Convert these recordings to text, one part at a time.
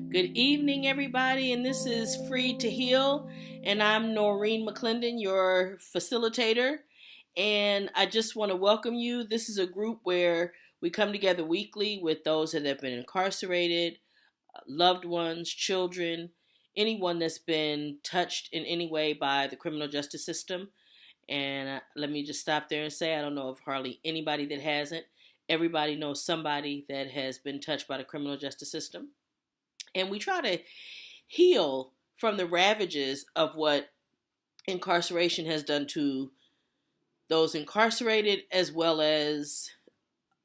Good evening, everybody, and this is Free to Heal, and I'm Noreen McClendon, your facilitator. And I just want to welcome you. This is a group where we come together weekly with those that have been incarcerated, loved ones, children, anyone that's been touched in any way by the criminal justice system. And let me just stop there and say I don't know of hardly anybody that hasn't. Everybody knows somebody that has been touched by the criminal justice system. And we try to heal from the ravages of what incarceration has done to those incarcerated, as well as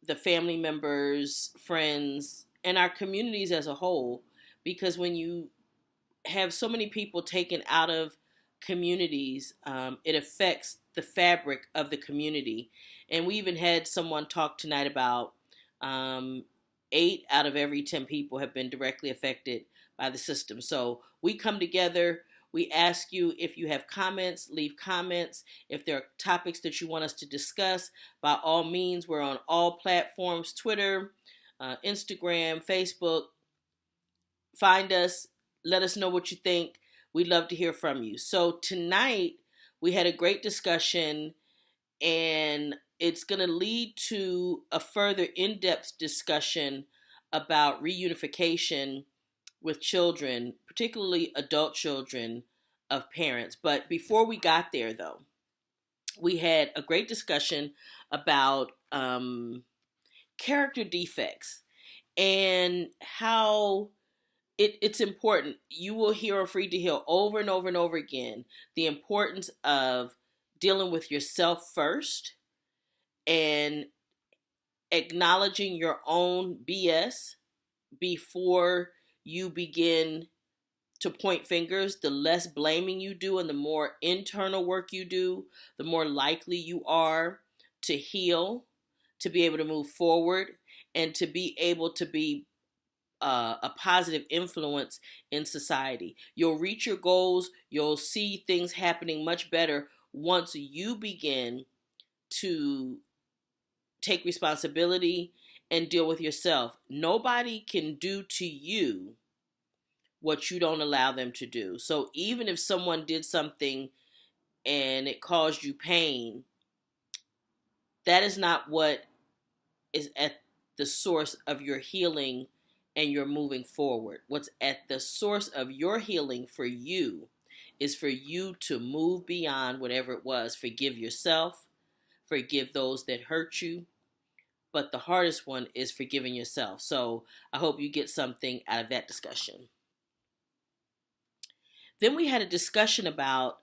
the family members, friends, and our communities as a whole. Because when you have so many people taken out of communities, it affects the fabric of the community. And we even had someone talk tonight about 8 out of every 10 people have been directly affected by the system. So we come together. We ask you if you have comments, leave comments. If there are topics that you want us to discuss, by all means, we're on all platforms, Twitter, Instagram, Facebook. Find us. Let us know what you think. We'd love to hear from you. So tonight, we had a great discussion, and it's going to lead to a further in-depth discussion about reunification with children, particularly adult children of parents. But before we got there, though, we had a great discussion about character defects and how it's important. You will hear on Free to Heal over and over and over again the importance of dealing with yourself first and acknowledging your own BS before you begin to point fingers. The less blaming you do and the more internal work you do, the more likely you are to heal, to be able to move forward, and to be able to be a positive influence in society. You'll reach your goals. You'll see things happening much better once you begin to take responsibility and deal with yourself. Nobody can do to you what you don't allow them to do. So even if someone did something and it caused you pain, that is not what is at the source of your healing and your moving forward. What's at the source of your healing for you is for you to move beyond whatever it was. Forgive yourself, forgive those that hurt you, but the hardest one is forgiving yourself. So I hope you get something out of that discussion. Then we had a discussion about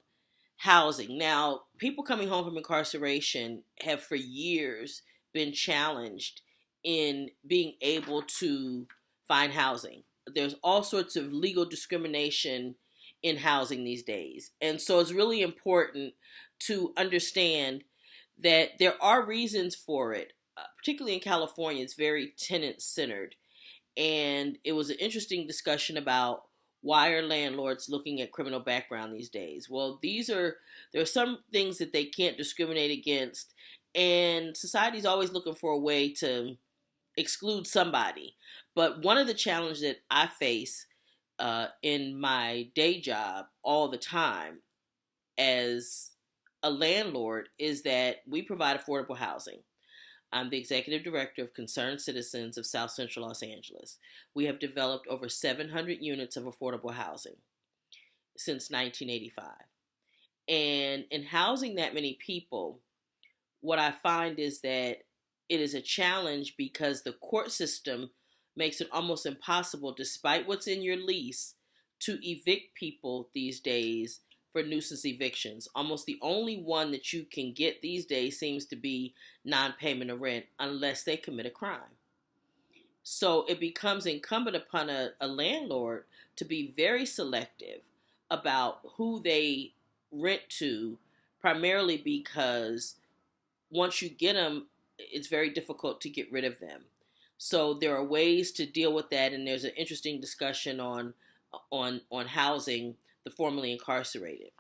housing. Now, people coming home from incarceration have for years been challenged in being able to find housing. There's all sorts of legal discrimination in housing these days. And so it's really important to understand that there are reasons for it. Particularly in California, it's very tenant-centered. And it was an interesting discussion about why are landlords looking at criminal background these days? Well, there are some things that they can't discriminate against, and society's always looking for a way to exclude somebody. But one of the challenges that I face in my day job all the time as a landlord is that we provide affordable housing. I'm the executive director of Concerned Citizens of South Central Los Angeles. We have developed over 700 units of affordable housing since 1985. And in housing that many people, what I find is that it is a challenge because the court system makes it almost impossible, despite what's in your lease, to evict people these days for nuisance evictions. Almost the only one that you can get these days seems to be non-payment of rent unless they commit a crime. So it becomes incumbent upon a landlord to be very selective about who they rent to, primarily because once you get them, it's very difficult to get rid of them. So there are ways to deal with that, and there's an interesting discussion on housing the formerly incarcerated.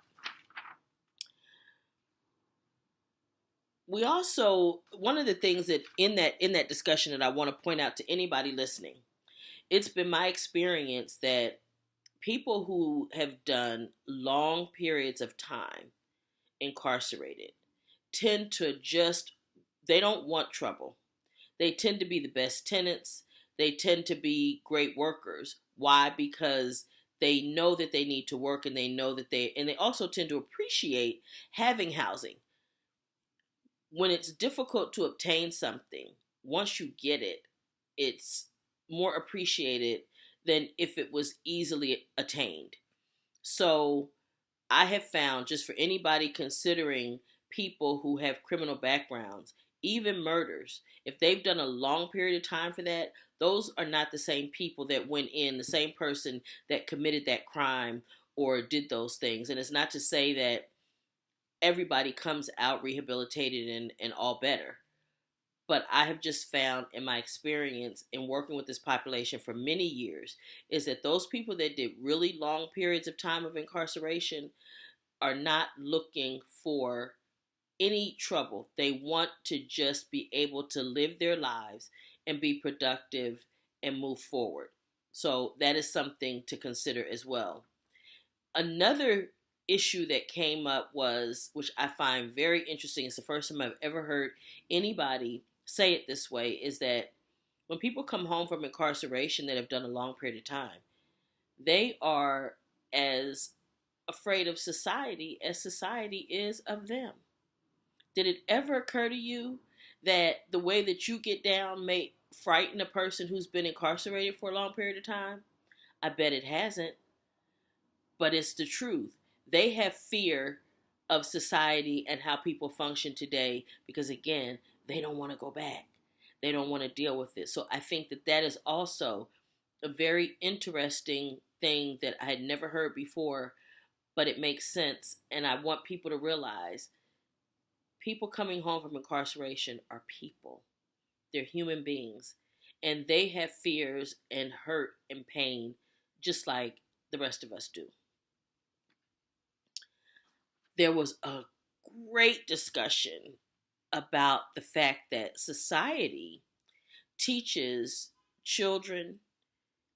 We also, one of the things that in that discussion that I want to point out to anybody listening it's been my experience that people who have done long periods of time incarcerated tend to just, they don't want trouble. They tend to be the best tenants. They tend to be great workers. Why? Because they know that they need to work, and they also tend to appreciate having housing. When it's difficult to obtain something, once you get it, it's more appreciated than if it was easily attained. So I have found, just for anybody considering people who have criminal backgrounds, even murders, if they've done a long period of time for that, those are not the same people that went in, the same person that committed that crime or did those things. And it's not to say that everybody comes out rehabilitated and all better. But I have just found in my experience in working with this population for many years is that those people that did really long periods of time of incarceration are not looking for any trouble. They want to just be able to live their lives and be productive and move forward. So that is something to consider as well. Another issue that came up was, which I find very interesting, it's the first time I've ever heard anybody say it this way, is that when people come home from incarceration that have done a long period of time, they are as afraid of society as society is of them. Did it ever occur to you that the way that you get down may frighten a person who's been incarcerated for a long period of time? I bet it hasn't, but it's the truth. They have fear of society and how people function today because, again, they don't want to go back. They don't want to deal with it. So I think that that is also a very interesting thing that I had never heard before, but it makes sense. And I want people to realize people coming home from incarceration are people. They're human beings. And they have fears and hurt and pain just like the rest of us do. There was a great discussion about the fact that society teaches children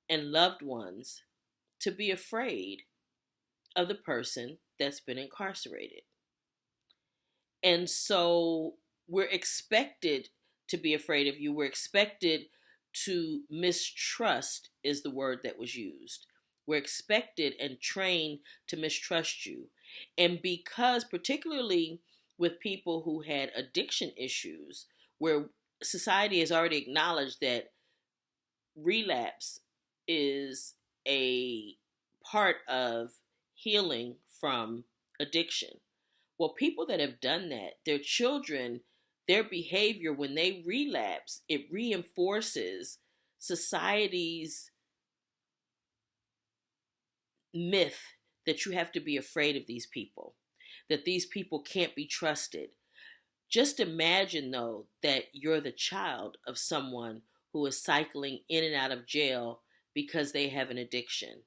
and loved ones to be afraid of the person that's been incarcerated. And so we're expected to be afraid of you. We're expected to mistrust, is the word that was used. We're expected and trained to mistrust you. And because, particularly with people who had addiction issues, where society has already acknowledged that relapse is a part of healing from addiction. Well, people that have done that, their children, their behavior when they relapse, it reinforces society's myth that you have to be afraid of these people, that these people can't be trusted. Just imagine, though, that you're the child of someone who is cycling in and out of jail because they have an addiction.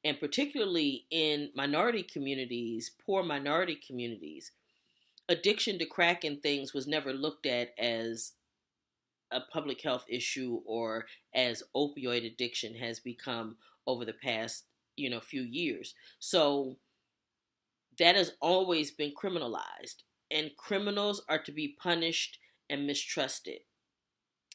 And particularly in minority communities, poor minority communities, addiction to crack and things was never looked at as a public health issue or as opioid addiction has become over the past, few years. So that has always been criminalized, and criminals are to be punished and mistrusted.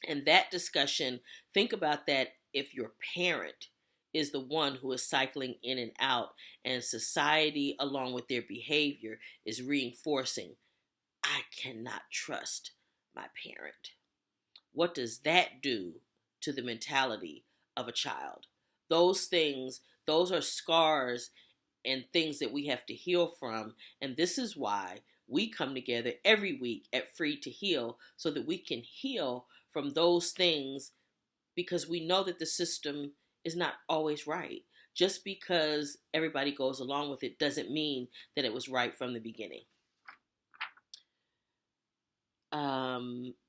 And that discussion, think about that if your parent is the one who is cycling in and out, and society, along with their behavior, is reinforcing, I cannot trust my parent. What does that do to the mentality of a child? Those things, those are scars and things that we have to heal from. And this is why we come together every week at Free to Heal, so that we can heal from those things, because we know that the system is not always right. Just because everybody goes along with it doesn't mean that it was right from the beginning.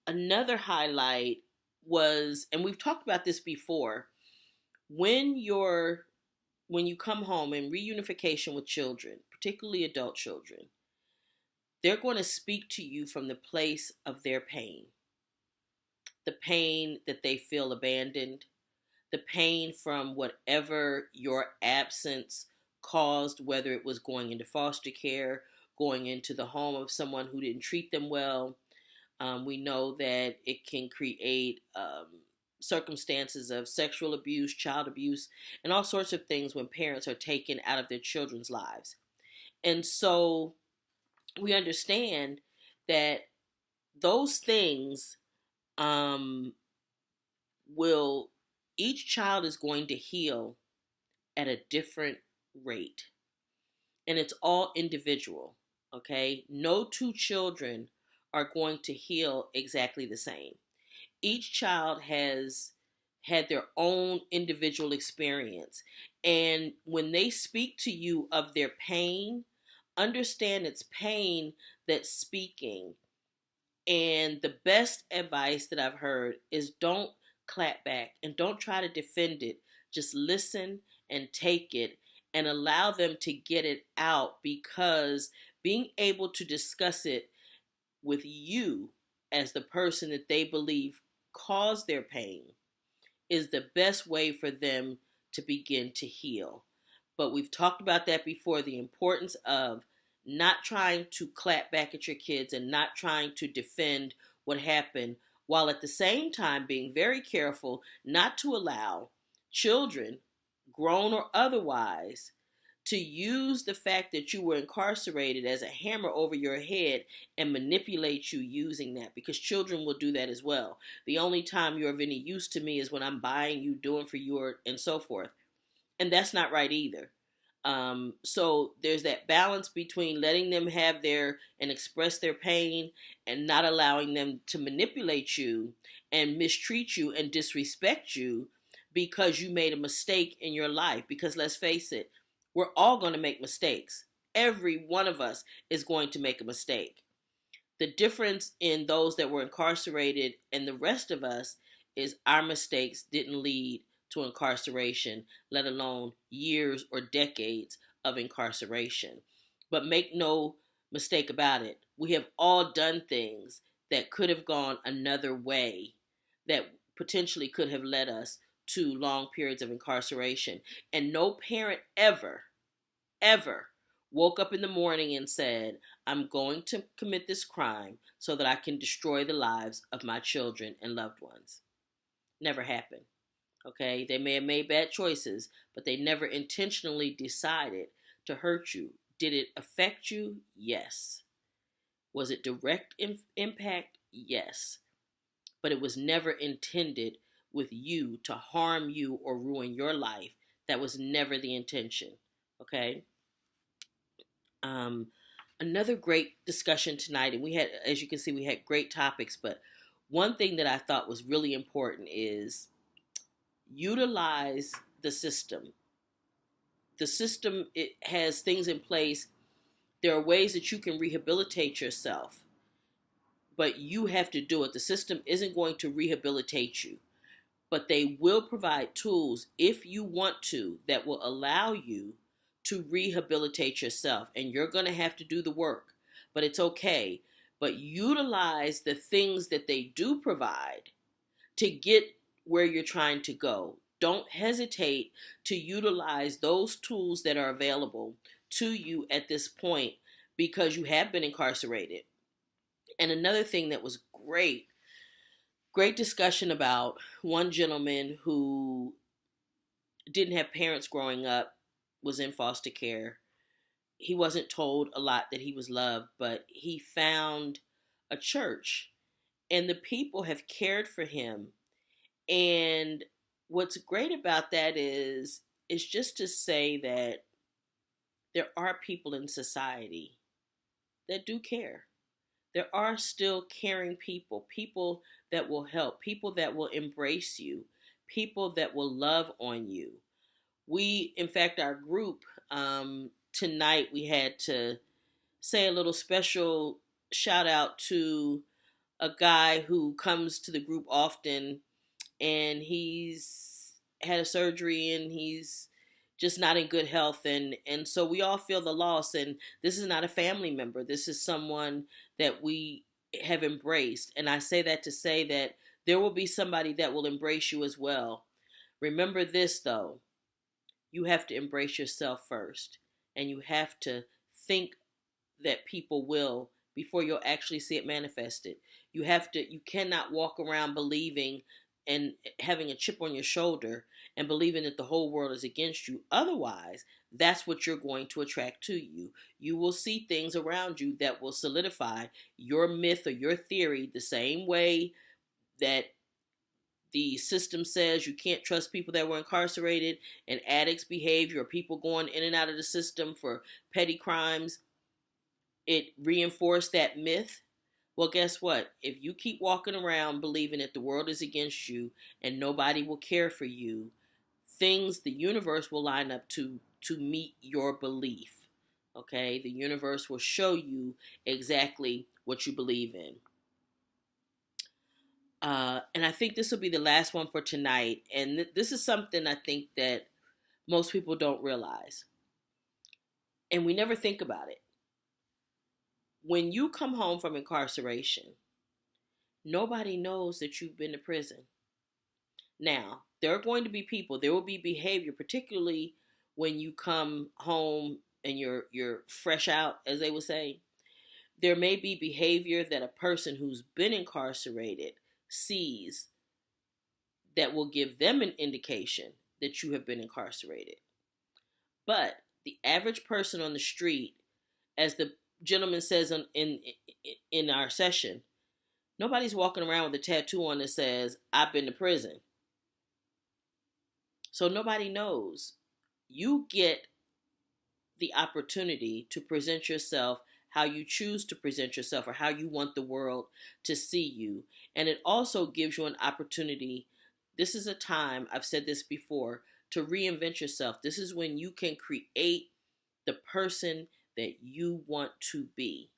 Another highlight was, and we've talked about this before, when you come home in reunification with children, particularly adult children, they're going to speak to you from the place of their pain. The pain that they feel abandoned, the pain from whatever your absence caused, whether it was going into foster care, going into the home of someone who didn't treat them well. We know that it can create circumstances of sexual abuse, child abuse, and all sorts of things when parents are taken out of their children's lives. And so we understand that those things um, will, each child is going to heal at a different rate. And it's all individual, okay? No two children are going to heal exactly the same. Each child has had their own individual experience. And when they speak to you of their pain, understand it's pain that's speaking. And the best advice that I've heard is don't clap back and don't try to defend it. Just listen and take it and allow them to get it out, because being able to discuss it with you as the person that they believe caused their pain is the best way for them to begin to heal. But we've talked about that before, the importance of not trying to clap back at your kids and not trying to defend what happened, while at the same time being very careful not to allow children, grown or otherwise, to use the fact that you were incarcerated as a hammer over your head and manipulate you using that, because children will do that as well. The only time you're of any use to me is when I'm buying you, doing for you, and so forth. And that's not right either. So there's that balance between letting them have their and express their pain and not allowing them to manipulate you and mistreat you and disrespect you because you made a mistake in your life. Because let's face it, we're all going to make mistakes. Every one of us is going to make a mistake. The difference in those that were incarcerated and the rest of us is our mistakes didn't lead to incarceration, let alone years or decades of incarceration. But make no mistake about it, we have all done things that could have gone another way, that potentially could have led us to long periods of incarceration. And no parent ever woke up in the morning and said, I'm going to commit this crime so that I can destroy the lives of my children and loved ones. Never happened. Okay, they may have made bad choices, but they never intentionally decided to hurt you. Did it affect you? Yes. Was it direct impact? Yes. But it was never intended with you to harm you or ruin your life. That was never the intention. Okay. Another great discussion tonight, and we had, as you can see, we had great topics, but one thing that I thought was really important is utilize the system. The system, it has things in place. There are ways that you can rehabilitate yourself, but you have to do it. The system isn't going to rehabilitate you, but they will provide tools if you want to that will allow you to rehabilitate yourself. And you're going to have to do the work, but it's okay. But utilize the things that they do provide to get where you're trying to go. Don't hesitate to utilize those tools that are available to you at this point, because you have been incarcerated. And another thing that was great discussion about one gentleman who didn't have parents growing up, was in foster care. He wasn't told a lot that he was loved, but he found a church and the people have cared for him. And what's great about that is just to say that there are people in society that do care. There are still caring people, people that will help, people that will embrace you, people that will love on you. We, in fact, our group, tonight we had to say a little special shout out to a guy who comes to the group often, and he's had a surgery and he's just not in good health, and so we all feel the loss. And this is not a family member, this is someone that we have embraced. And I say that to say that there will be somebody that will embrace you as well. Remember this though, you have to embrace yourself first, and you have to think that people will before you'll actually see it manifested. You cannot walk around believing and having a chip on your shoulder and believing that the whole world is against you. Otherwise, that's what you're going to attract to you. You will see things around you that will solidify your myth or your theory, the same way that the system says you can't trust people that were incarcerated and addicts' behavior, or people going in and out of the system for petty crimes. It reinforced that myth. Well, guess what? If you keep walking around believing that the world is against you and nobody will care for you, the universe will line up to meet your belief. Okay? The universe will show you exactly what you believe in. And I think this will be the last one for tonight. And this is something I think that most people don't realize. And we never think about it. When you come home from incarceration, nobody knows that you've been to prison. Now, there are going to be people, there will be behavior, particularly when you come home and you're fresh out, as they would say. There may be behavior that a person who's been incarcerated sees that will give them an indication that you have been incarcerated. But the average person on the street, as the gentleman says in our session, nobody's walking around with a tattoo on that says, I've been to prison. So nobody knows. You get the opportunity to present yourself how you choose to present yourself, or how you want the world to see you. And it also gives you an opportunity. This is a time, I've said this before, to reinvent yourself. This is when you can create the person that you want to be.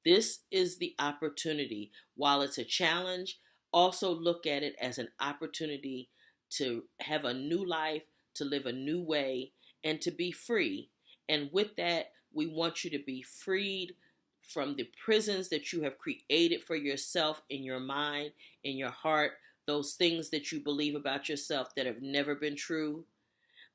This is the opportunity. While it's a challenge, also look at it as an opportunity to have a new life, to live a new way, and to be free. And with that, we want you to be freed from the prisons that you have created for yourself in your mind, in your heart, those things that you believe about yourself that have never been true,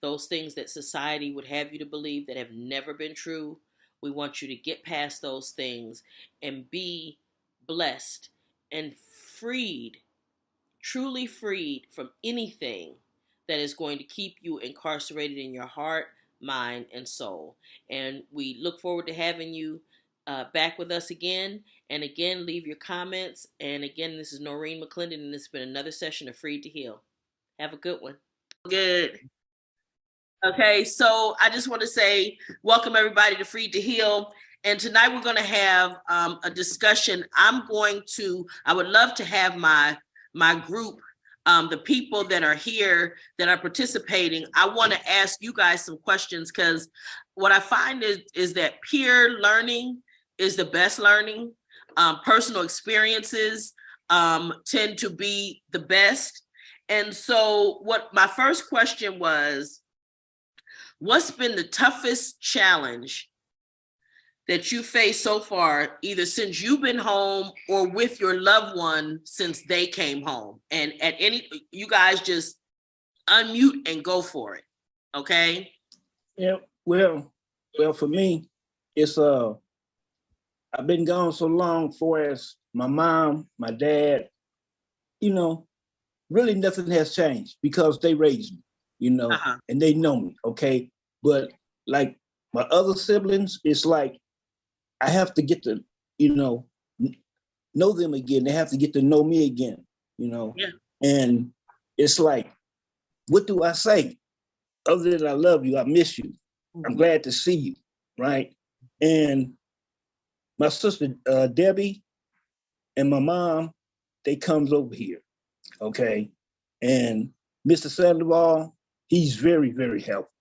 those things that society would have you to believe that have never been true. We want you to get past those things and be blessed and freed, truly freed from anything that is going to keep you incarcerated in your heart, mind, and soul. And we look forward to having you back with us again. And again, leave your comments. And again, this is Noreen McClendon, and this has been another session of Freed to Heal. Have a good one. Good. Okay, so I just want to say welcome everybody to Freed to Heal. And tonight we're going to have a discussion. I would love to have my group, the people that are here that are participating. I want to ask you guys some questions, because what I find is that peer learning is the best learning. Personal experiences tend to be the best. And so what my first question was, what's been the toughest challenge that you faced so far, either since you've been home or with your loved one since they came home? And you guys just unmute and go for it. Okay. Yeah. Well, for me, it's I've been gone so long for as my mom, my dad, really nothing has changed because they raised me, and they know me. Okay. But like my other siblings, it's like, I have to get to, know them again. They have to get to know me again, Yeah. And it's like, what do I say? Other than I love you, I miss you. I'm glad to see you, right? And my sister, Debbie, and my mom, they comes over here, okay? And Mr. Sandoval, he's very, very helpful,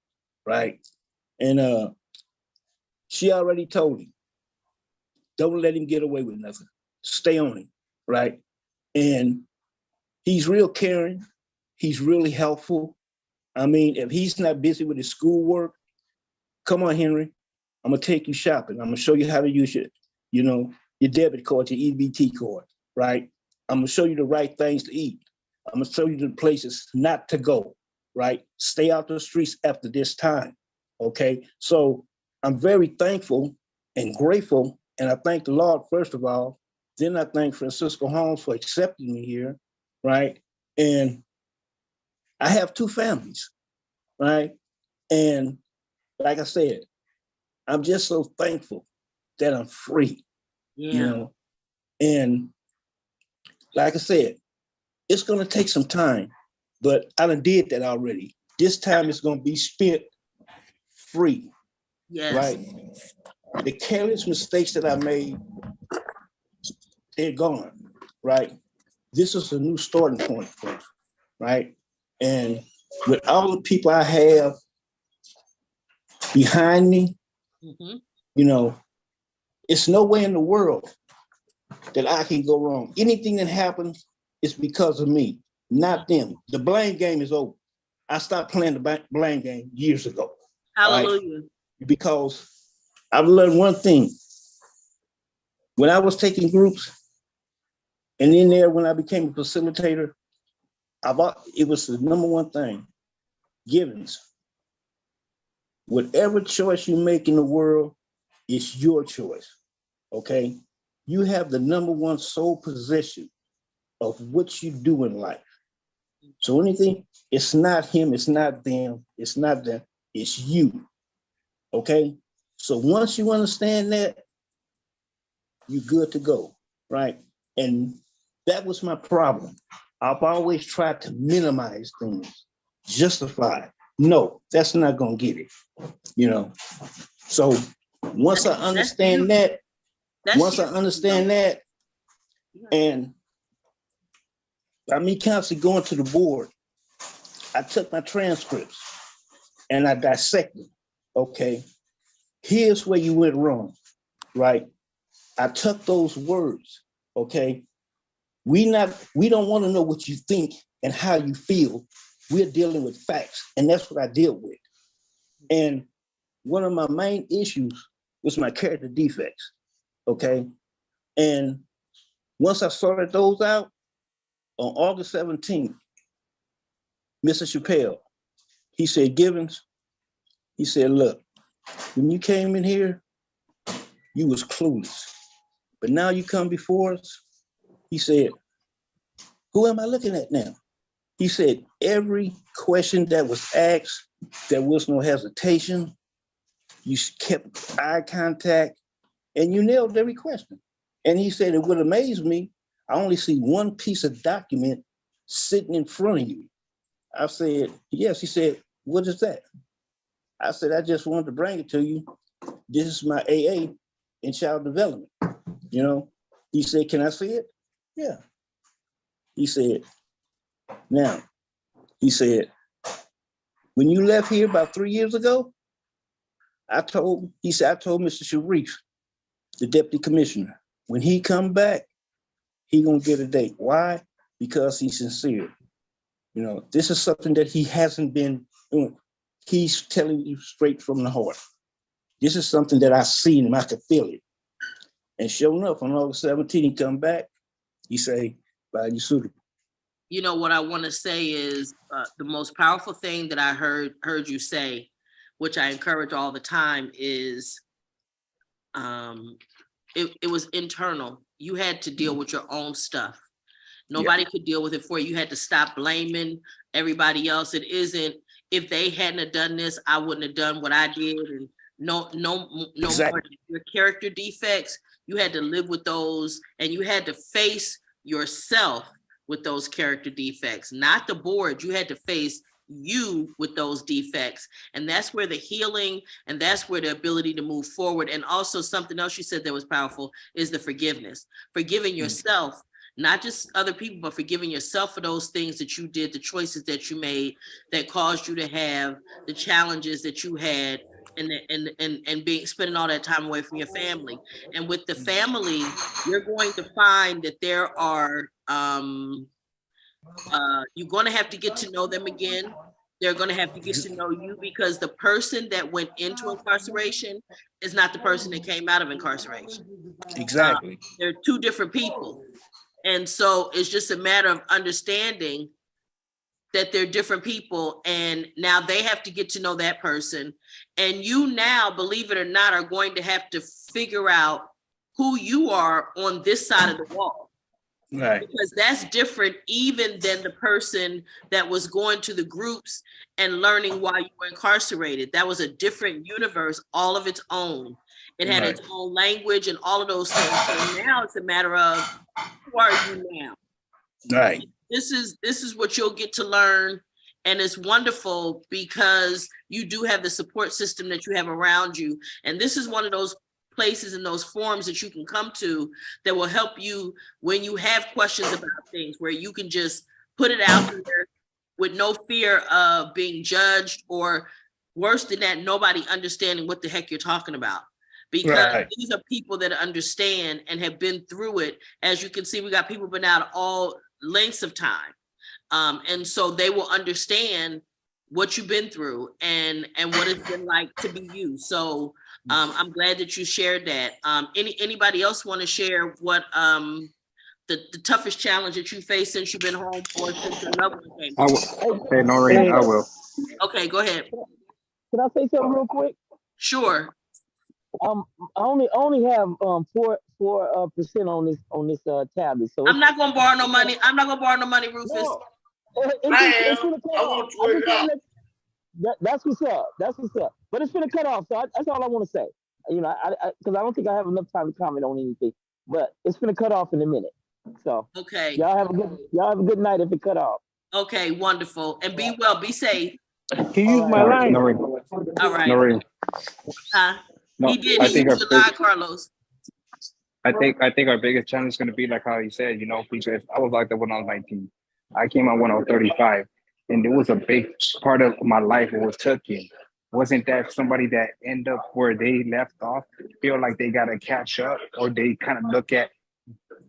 right? And she already told him, don't let him get away with nothing. Stay on him, right? And he's real caring. He's really helpful. I mean, if he's not busy with his schoolwork, come on, Henry, I'm gonna take you shopping. I'm gonna show you how to use your debit card, your EBT card, right? I'm gonna show you the right things to eat. I'm gonna show you the places not to go, right? Stay out the streets after this time, okay? So I'm very thankful and grateful, and I thank the Lord first of all. Then I thank Francisco Holmes for accepting me here, right? And I have two families, right? And like I said, I'm just so thankful that I'm free, you know? And like I said, it's gonna take some time, but I done did that already. This time it's gonna be spent free, right? The careless mistakes that I made, they're gone, right? This is a new starting point for me, right? And with all the people I have behind me, you know, it's no way in the world that I can go wrong. Anything that happens is because of me, not them. The blame game is over. I stopped playing the blame game years ago. Hallelujah. Right? Because I've learned one thing. When I was taking groups, and in there, when I became a facilitator, it was the number one thing, givens. Whatever choice you make in the world, it's your choice, okay? You have the number one sole position of what you do in life. So anything, it's not him, it's not them, it's not them, it's you, okay? So once you understand that, you're good to go, right? And that was my problem. I've always tried to minimize things, justify. No, that's not gonna get it, you know? So once I understand that, and by me constantly going to the board, I took my transcripts and I dissected, okay, here's where you went wrong, right? I took those words, okay? We don't want to know what you think and how you feel. We're dealing with facts, and that's what I deal with. And one of my main issues was my character defects, okay? And once I sorted those out, on August 17th, Mr. Chappelle, he said, Givens, he said, look, when you came in here, you was clueless. But now you come before us, he said, who am I looking at now? He said, every question that was asked, there was no hesitation. You kept eye contact and you nailed every question. And he said, it would amaze me. I only see one piece of document sitting in front of you. I said, yes. He said, what is that? I said, I just wanted to bring it to you. This is my AA in child development. You know, he said, can I see it? Yeah. He said, now, he said, when you left here about 3 years ago, I told Mr. Sharif, the deputy commissioner, when he come back, he gonna get a date. Why? Because he's sincere. You know, this is something that he hasn't been doing. He's telling you straight from the heart. This is something that I seen him, I could feel it. And sure enough, on August 17th, he come back, he say, "Bye, you suitable." You know, what I want to say is the most powerful thing that I heard you say, which I encourage all the time, is it was internal. You had to deal with your own stuff. Nobody could deal with it for you. You had to stop blaming everybody else. It isn't, if they hadn't have done this, I wouldn't have done what I did. And no Exactly. more. Your character defects, you had to live with those, and you had to face yourself with those character defects, not the board. You had to face you with those defects. And that's where the healing, and that's where the ability to move forward. And also something else you said that was powerful is the forgiveness, forgiving yourself, not just other people, but forgiving yourself for those things that you did, the choices that you made that caused you to have the challenges that you had, and being spending all that time away from your family. And with the family, you're going to find that there are you're going to have to get to know them again. They're going to have to get to know you, because the person that went into incarceration is not the person that came out of incarceration. Exactly. They're two different people. And so it's just a matter of understanding that they're different people, and now they have to get to know that person. And you now, believe it or not, are going to have to figure out who you are on this side of the wall. Right. Because that's different even than the person that was going to the groups and learning while you were incarcerated. That was a different universe, all of its own. It had its own language and all of those things. So now it's a matter of, who are you now? Right. This is what you'll get to learn, and it's wonderful because you do have the support system that you have around you. And this is one of those places and those forums that you can come to that will help you when you have questions about things, where you can just put it out there with no fear of being judged, or worse than that, nobody understanding what the heck you're talking about. Because these are people that understand and have been through it. As you can see, we got people been out all lengths of time. And so they will understand what you've been through and what it's been like to be you. So I'm glad that you shared that. Anybody else want to share what the toughest challenge that you faced since you've been home, or since your loved one came home? Hey, Noreen, I will. Okay, go ahead. Can I say something real quick? Sure. I only have 4% on this tablet. So I'm not gonna borrow no money. I'm not gonna borrow no money, Rufus. No, it's gonna cut off. That's what's up. That's what's up. But it's gonna cut off. So that's all I want to say. You know, because I don't think I have enough time to comment on anything. But it's gonna cut off in a minute. So okay. Y'all have a good night if it cut off. Okay, wonderful. And be well, be safe. Can you use my line? Noreen. All right. Noreen. No, he did. He used your line, Carlos. I think our biggest challenge is going to be like how he said, you know, because I was locked up when I was 19. I came out when I was 35, and it was a big part of my life was taken. Wasn't that somebody that end up where they left off feel like they got to catch up, or they kind of look at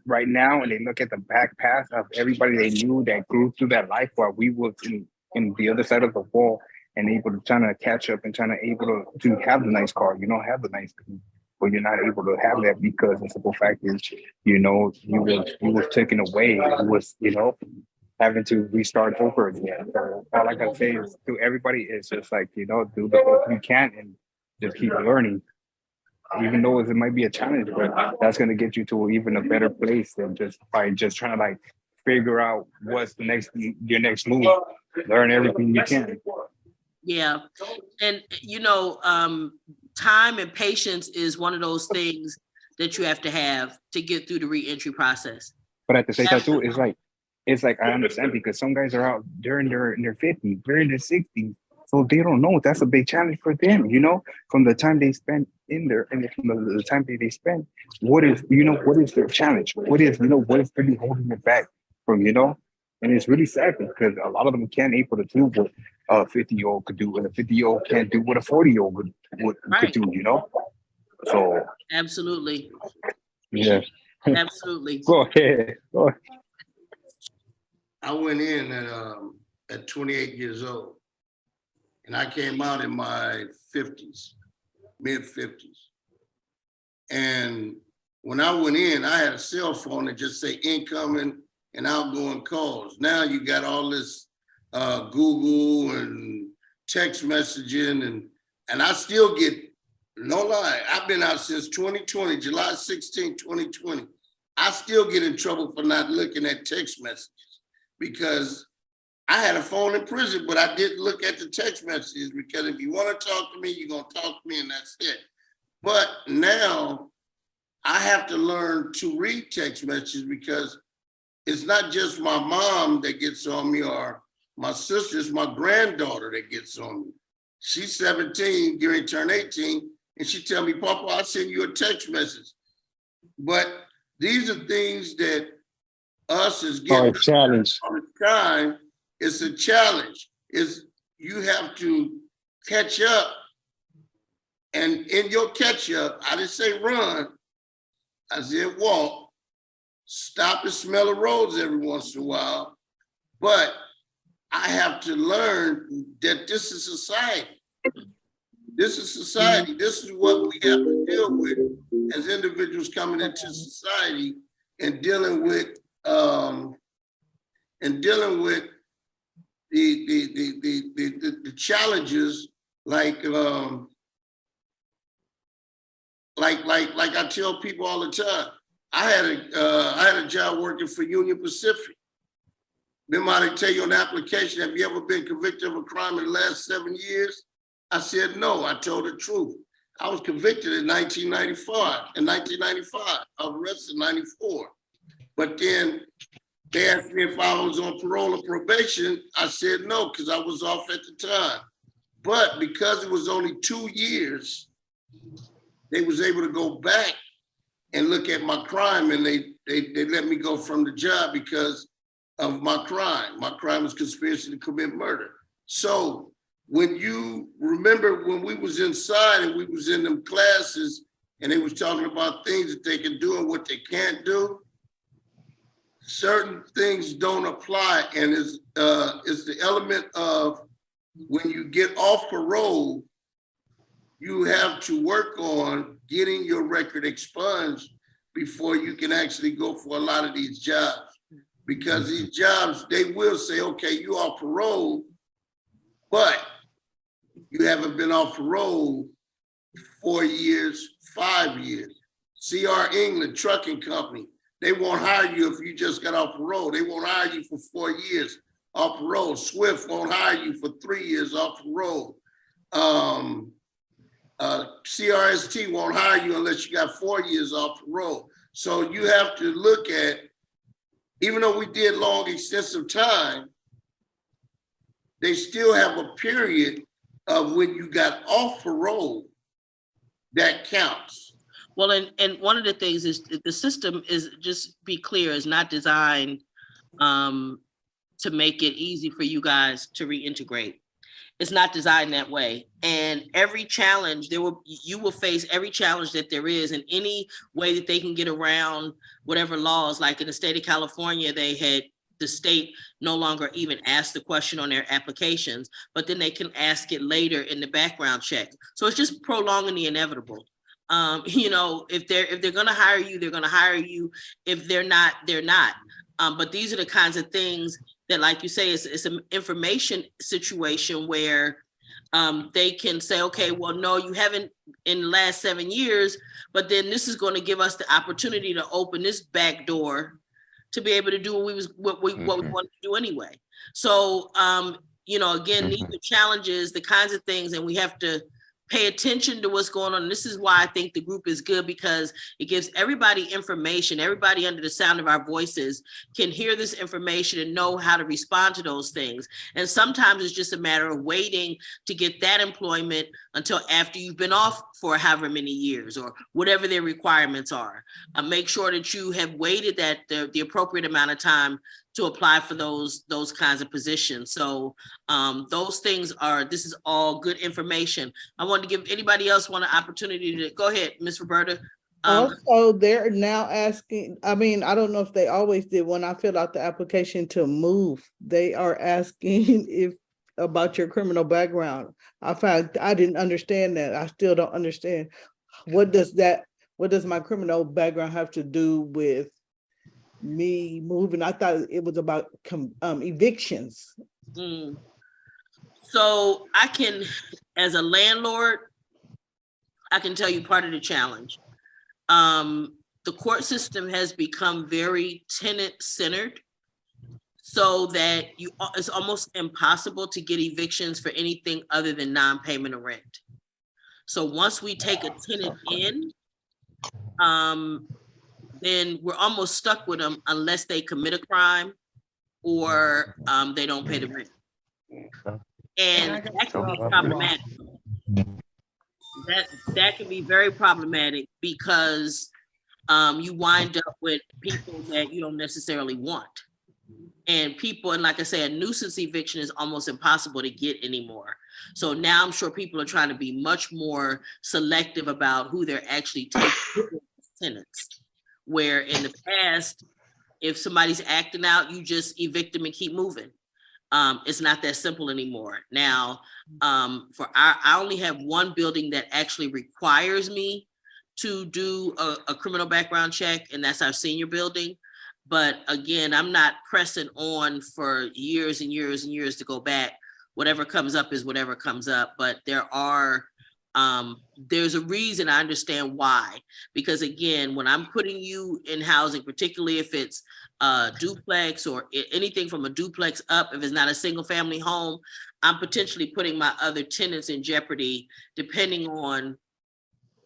right now and they look at the back path of everybody they knew that grew through that life while we were in the other side of the wall, and able to trying to catch up and trying to able to have the nice car, you know, have the nice thing, but you're not able to have that because the simple fact is, you know, you was taken away. It was, you know, having to restart over again. So all I can say is to everybody is just like, you know, do the best you can and just keep learning. Even though it might be a challenge, but that's going to get you to even a better place than just by just trying to like figure out what's your next move. Learn everything you can. Yeah. And, you know, time and patience is one of those things that you have to get through the reentry process. But at the same time too, it's like I understand because some guys are out during their 50s, during their 60s, so they don't know. That's a big challenge for them, you know, from the time they spend in there and from the time that they spend, what is their challenge? What is really holding them back from, you know? And it's really sad because a lot of them can't able to do what a 50-year-old could do, and a 50-year-old can't do what a 40-year-old could do, you know? So absolutely. Yeah. Absolutely. Go ahead. I went in at 28 years old, and I came out in my 50s, mid 50s. And when I went in, I had a cell phone that just say incoming and outgoing calls. Now you got all this Google and text messaging, and I still get, no lie, I've been out since 2020, July 16, 2020. I still get in trouble for not looking at text messages because I had a phone in prison, but I didn't look at the text messages because if you want to talk to me, you're going to talk to me and that's it. But now I have to learn to read text messages because it's not just my mom that gets on me or my sister, it's my granddaughter that gets on me. She's 17, getting to turn 18, and she tell me, Papa, I'll send you a text message. But these are things that us as getting challenge all the time, it's a challenge. You have to catch up. And in your catch up, I didn't say run, I said walk, stop and smell the roads every once in a while. But I have to learn that this is society. This is society. This is what we have to deal with as individuals coming into society and dealing with and dealing with the challenges like I tell people all the time. I had a job working for Union Pacific. Remember how they tell you on the application, have you ever been convicted of a crime in the last 7 years? I said no. I told the truth. I was convicted in 1995. I was arrested in 94. But then they asked me if I was on parole or probation. I said no, because I was off at the time. But because it was only 2 years, they was able to go back and look at my crime, and they let me go from the job because of my crime. My crime was conspiracy to commit murder. So when you remember when we was inside and we was in them classes and they was talking about things that they can do and what they can't do, certain things don't apply. And it's the element of when you get off parole, you have to work on getting your record expunged before you can actually go for a lot of these jobs. Because these jobs, they will say, okay, you off parole, but you haven't been off parole 4 years, 5 years. CR England Trucking Company, they won't hire you if you just got off parole. They won't hire you for 4 years off parole. Swift won't hire you for 3 years off parole. CRST won't hire you unless you got 4 years off parole. So you have to look at, even though we did long, extensive time, they still have a period of when you got off parole that counts. Well, and one of the things is the system is, just be clear, is not designed to make it easy for you guys to reintegrate. It's not designed that way. And every challenge, you will face every challenge that there is in any way that they can get around whatever laws. Like in the state of California, the state no longer even ask the question on their applications, but then they can ask it later in the background check. So it's just prolonging the inevitable. If they're gonna hire you, they're gonna hire you. If they're not, they're not. But these are the kinds of things that, like you say, it's an information situation where they can say, okay, well, no, you haven't in the last 7 years, but then this is going to give us the opportunity to open this back door to be able to do what we wanted to do anyway. So, again, these are challenges, the kinds of things, and we have to pay attention to what's going on. This is why I think the group is good, because it gives everybody information. Everybody under the sound of our voices can hear this information and know how to respond to those things. And sometimes it's just a matter of waiting to get that employment until after you've been off for however many years or whatever their requirements are. Make sure that you have waited that the appropriate amount of time to apply for those kinds of positions. So those things this is all good information. I want to give anybody else an opportunity to go ahead, Ms. Roberta. Also, they're now asking, I don't know if they always did, when I filled out the application to move, they are asking about your criminal background. I didn't understand that. I still don't understand. What does my criminal background have to do with me moving? I thought it was about evictions. So I can, as a landlord, I can tell you part of the challenge. The court system has become very tenant-centered, so that it's almost impossible to get evictions for anything other than non-payment of rent. So once we take a tenant in, then we're almost stuck with them unless they commit a crime or they don't pay the rent. And that can be problematic. That can be very problematic, because you wind up with people that you don't necessarily want. And like I said, a nuisance eviction is almost impossible to get anymore. So now I'm sure people are trying to be much more selective about who they're actually taking as tenants. Where in the past, if somebody's acting out, you just evict them and keep moving. It's not that simple anymore. Now, I only have one building that actually requires me to do a criminal background check, and that's our senior building. But again, I'm not pressing on for years and years and years to go back. Whatever comes up is whatever comes up. But there's a reason. I understand why. Because again, when I'm putting you in housing, particularly if it's a duplex or anything from a duplex up, if it's not a single family home, I'm potentially putting my other tenants in jeopardy, depending on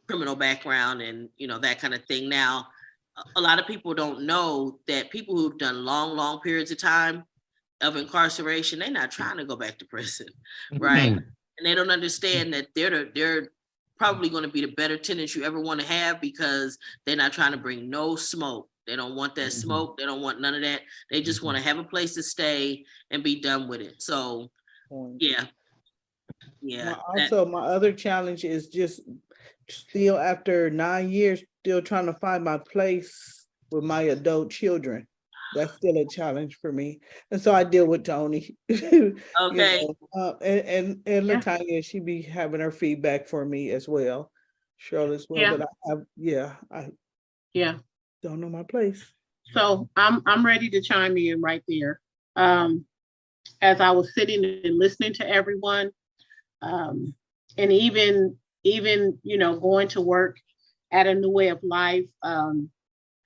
criminal background and, that kind of thing. Now, a lot of people don't know that people who've done long periods of time of incarceration, they're not trying to go back to prison, right? And they don't understand that they're probably going to be the better tenants you ever want to have, because they're not trying to bring no smoke. They don't want that smoke. They don't want none of that. They just want to have a place to stay and be done with it. So, yeah. My other challenge is just still after 9 years, still trying to find my place with my adult children. That's still a challenge for me. And so I deal with Tony. Okay. And Latanya, she be having her feedback for me as well. Cheryl as well. But I don't know my place. So I'm ready to chime in right there. As I was sitting and listening to everyone, and even going to work at a new way of life,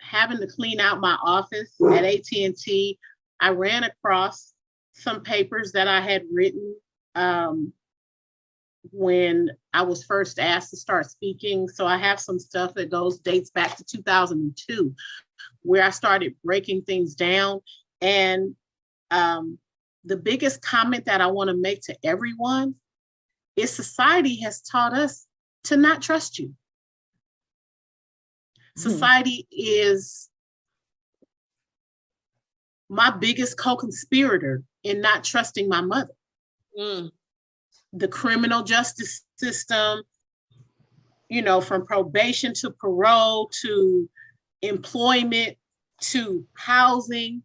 having to clean out my office at AT&T, I ran across some papers that I had written when I was first asked to start speaking. So I have some stuff that dates back to 2002, where I started breaking things down. And the biggest comment that I want to make to everyone is society has taught us to not trust you. Society is my biggest co-conspirator in not trusting my mother. The criminal justice system, from probation to parole to employment to housing,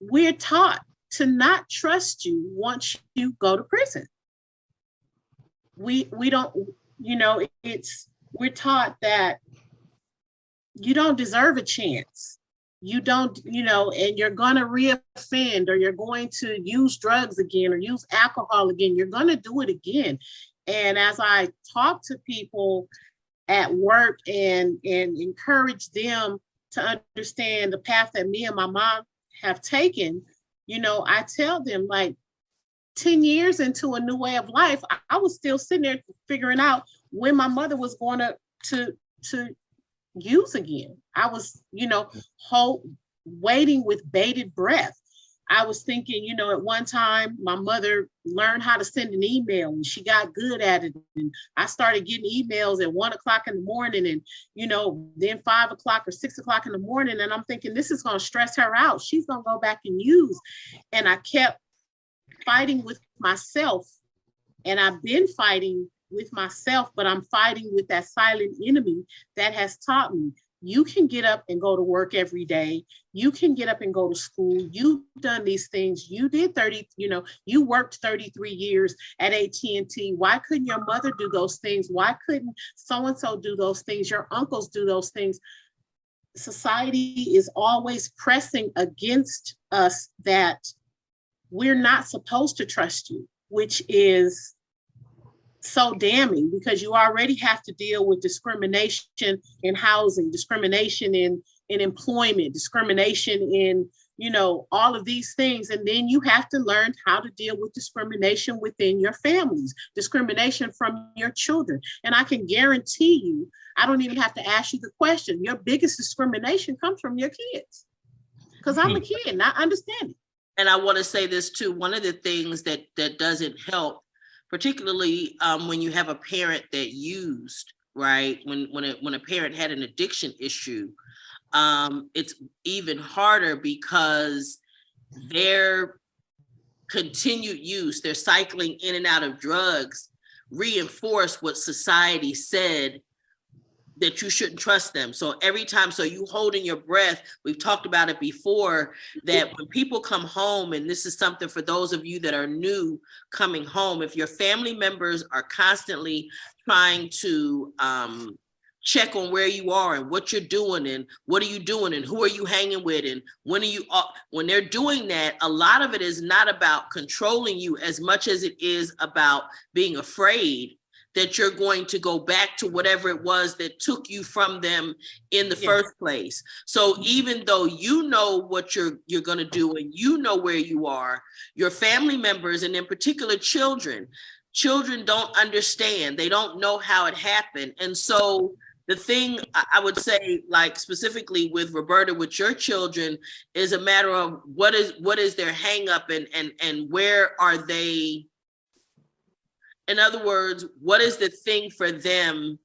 we're taught to not trust you once you go to prison. We don't, we're taught that you don't deserve a chance. You don't, and you're going to reoffend, or you're going to use drugs again or use alcohol again. You're going to do it again. And as I talk to people at work and encourage them to understand the path that me and my mom have taken, I tell them, like, 10 years into a new way of life, I was still sitting there figuring out when my mother was going to use again. I was, waiting with bated breath. I was thinking, at one time my mother learned how to send an email and she got good at it. And I started getting emails at 1 o'clock in the morning and, then 5 o'clock or 6 o'clock in the morning. And I'm thinking, this is going to stress her out. She's going to go back and use. And I kept fighting with myself. And I've been fighting with myself, but I'm fighting with that silent enemy that has taught me you can get up and go to work every day. You can get up and go to school. You've done these things. You did you worked 33 years at AT&T. Why couldn't your mother do those things? Why couldn't so-and-so do those things? Your uncles do those things. Society is always pressing against us that we're not supposed to trust you, which is so damning, because you already have to deal with discrimination in housing, discrimination in employment, discrimination in, all of these things. And then you have to learn how to deal with discrimination within your families, discrimination from your children. And I can guarantee you, I don't even have to ask you the question. Your biggest discrimination comes from your kids, because I'm a kid and I understand it. And I want to say this too. One of the things that doesn't help, particularly when you have a parent that used, right? When a parent had an addiction issue, it's even harder because their continued use, their cycling in and out of drugs, reinforce what society said that you shouldn't trust them. So every time, so you holding your breath, we've talked about it before, that when people come home, and this is something for those of you that are new coming home, if your family members are constantly trying to check on where you are and what you're doing and what are you doing and who are you hanging with and when they're doing that, a lot of it is not about controlling you as much as it is about being afraid that you're going to go back to whatever it was that took you from them in the first place. So even though you know what you're going to do and you know where you are, your family members, and in particular children don't understand. They don't know how it happened. And so the thing I would say, like specifically with Roberta, with your children, is a matter of what is their hang up and where are they? In other words, what is the thing for them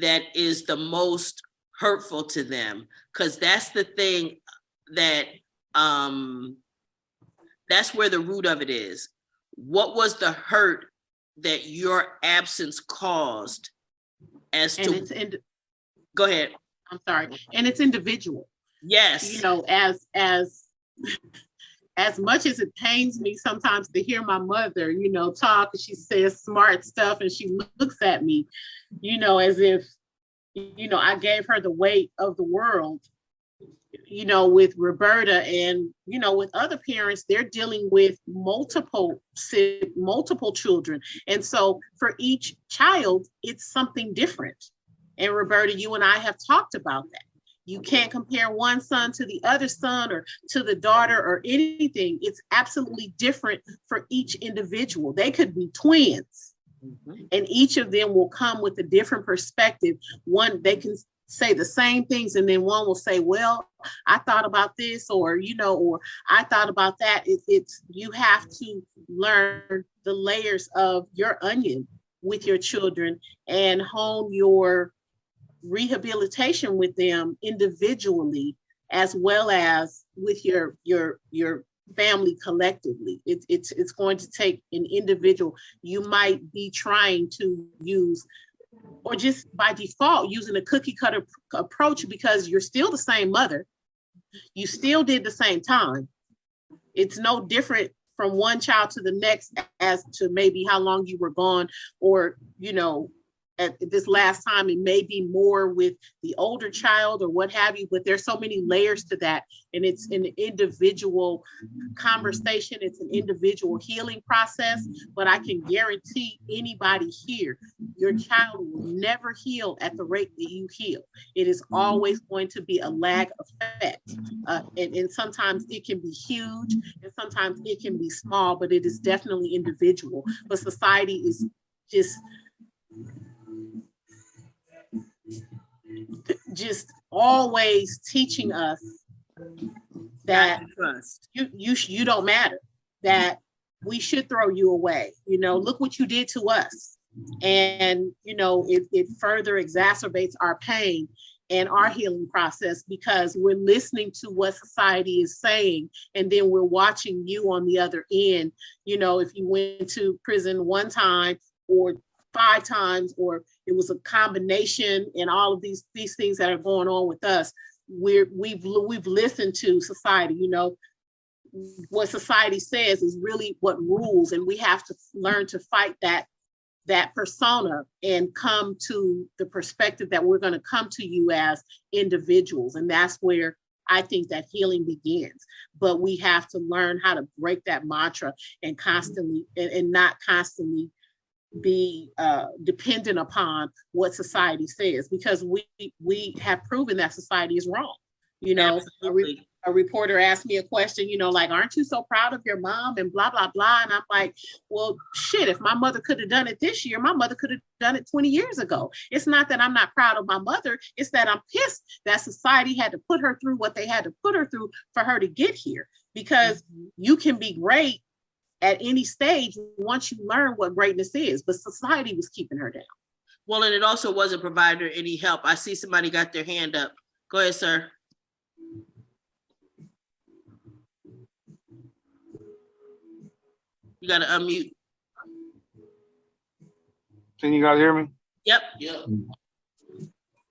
that is the most hurtful to them? Because that's the thing that that's where the root of it is. What was the hurt that your absence caused? Go ahead. I'm sorry. And it's individual. Yes. You know, as much as it pains me sometimes to hear my mother, you know, talk, and she says smart stuff and she looks at me, you know, as if, you know, I gave her the weight of the world, you know, with Roberta and, you know, with other parents, they're dealing with multiple children. And so for each child, it's something different. And Roberta, you and I have talked about that. You can't compare one son to the other son or to the daughter or anything. It's absolutely different for each individual. They could be twins, and each of them will come with a different perspective. One, they can say the same things, and then one will say, well, I thought about this, or, you know, or I thought about that. It's you have to learn the layers of your onion with your children and hone your rehabilitation with them individually as well as with your family collectively. It's going to take an individual. You might be trying to use, or just by default using a cookie cutter approach because you're still the same mother. You still did the same time. It's no different from one child to the next as to maybe how long you were gone, or, you know, at this last time, it may be more with the older child or what have you, but there's so many layers to that. And it's an individual conversation. It's an individual healing process, but I can guarantee anybody here, your child will never heal at the rate that you heal. It is always going to be a lag effect. And sometimes it can be huge and sometimes it can be small, but it is definitely individual. But society is just always teaching us that you don't matter, that we should throw you away. You know, look what you did to us. And, you know, it further exacerbates our pain and our healing process because we're listening to what society is saying. And then we're watching you on the other end. You know, if you went to prison one time or 5 times, or it was a combination, and all of these things that are going on with us, we've listened to society. You know, what society says is really what rules, and we have to learn to fight that persona and come to the perspective that we're going to come to you as individuals. And that's where I think that healing begins. But we have to learn how to break that mantra and constantly and not constantly be dependent upon what society says, because we have proven that society is wrong. You know, a reporter asked me a question, you know, like, aren't you so proud of your mom and blah, blah, blah. And I'm like, well, shit, if my mother could have done it this year, my mother could have done it 20 years ago. It's not that I'm not proud of my mother. It's that I'm pissed that society had to put her through what they had to put her through for her to get here. Because you can be great at any stage once you learn what greatness is, but society was keeping her down. Well, and it also wasn't providing her any help. I see somebody got their hand up. Go ahead, sir. You got to unmute. Can you guys hear me? Yep.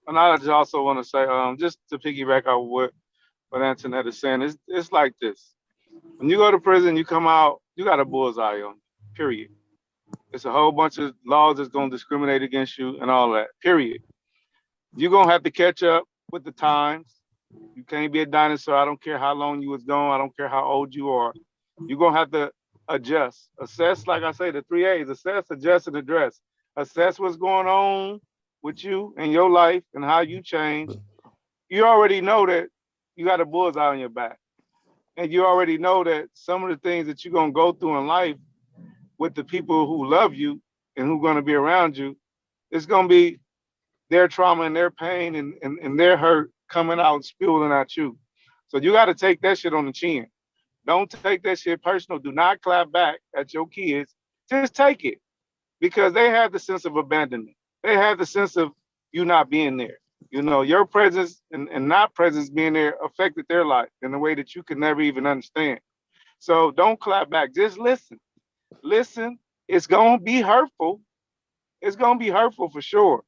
And I just also want to say, just to piggyback on what Antoinette is saying, it's like this. When you go to prison, you come out, you got a bullseye on, period. It's a whole bunch of laws that's going to discriminate against you and all that, period. You're gonna have to catch up with the times. You can't be a dinosaur. I don't care how long you was gone. I don't care how old you are. You're gonna have to adjust, assess. Like I say, the 3 A's: assess, adjust, and address. Assess what's going on with you and your life and how you change. You already know that you got a bullseye on your back, and you already know that some of the things that you're gonna go through in life with the people who love you and who are gonna be around you, it's gonna be their trauma and their pain and their hurt coming out and spewing at you. So you got to take that shit on the chin. Don't take that shit personal. Do not clap back at your kids. Just take it, because they have the sense of abandonment. They have the sense of you not being there. You know, your presence and not presence being there affected their life in a way that you could never even understand. So don't clap back. Just listen. Listen. It's going to be hurtful. It's going to be hurtful for sure,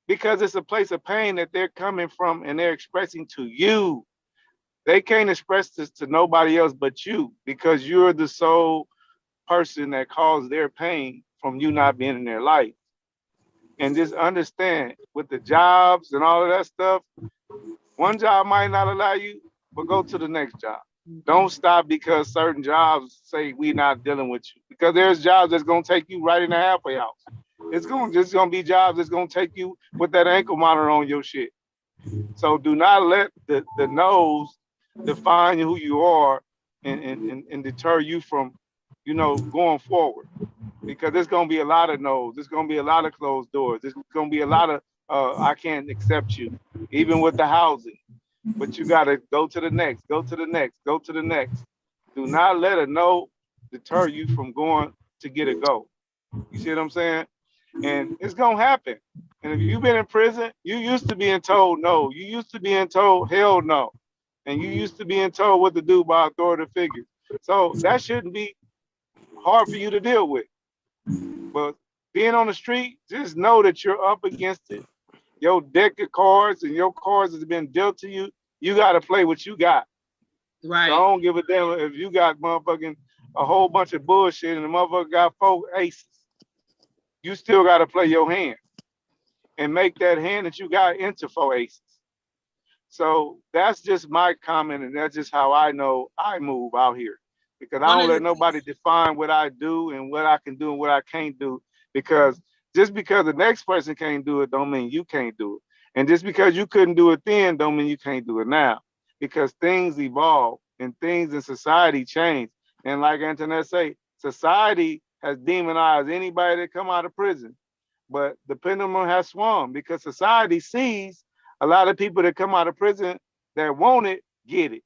because it's a place of pain that they're coming from and they're expressing to you. They can't express this to nobody else but you, because you're the sole person that caused their pain from you not being in their life. And just understand, with the jobs and all of that stuff, one job might not allow you, but go to the next job. Don't stop because certain jobs say we're not dealing with you, because there's jobs that's going to take you right in the halfway house. It's just gonna be jobs that's gonna take you with that ankle monitor on your shit. So do not let the no's define who you are and deter you from, going forward. Because there's gonna be a lot of no's. There's gonna be a lot of closed doors. There's gonna be a lot of I can't accept you, even with the housing. But you gotta go to the next, go to the next, go to the next. Do not let a no deter you from going to get a go. You see what I'm saying? And it's gonna happen. And if you've been in prison, you used to being told no. You used to being told hell no. And you used to being told what to do by authoritative figures. So that shouldn't be hard for you to deal with. But being on the street, just know that you're up against it. Your deck of cards and your cards has been dealt to you. You got to play what you got. Right. So I don't give a damn if you got motherfucking a whole bunch of bullshit and the motherfucker got 4 aces. You still got to play your hand and make that hand that you got into 4 aces. So that's just my comment, and that's just how I know I move out here, because I don't let nobody define what I do and what I can do and what I can't do, because just because the next person can't do it don't mean you can't do it. And just because you couldn't do it then don't mean you can't do it now, because things evolve and things in society change. And like Antoinette say, society has demonized anybody that come out of prison, but the pendulum has swung, because society sees a lot of people that come out of prison that want it, get it.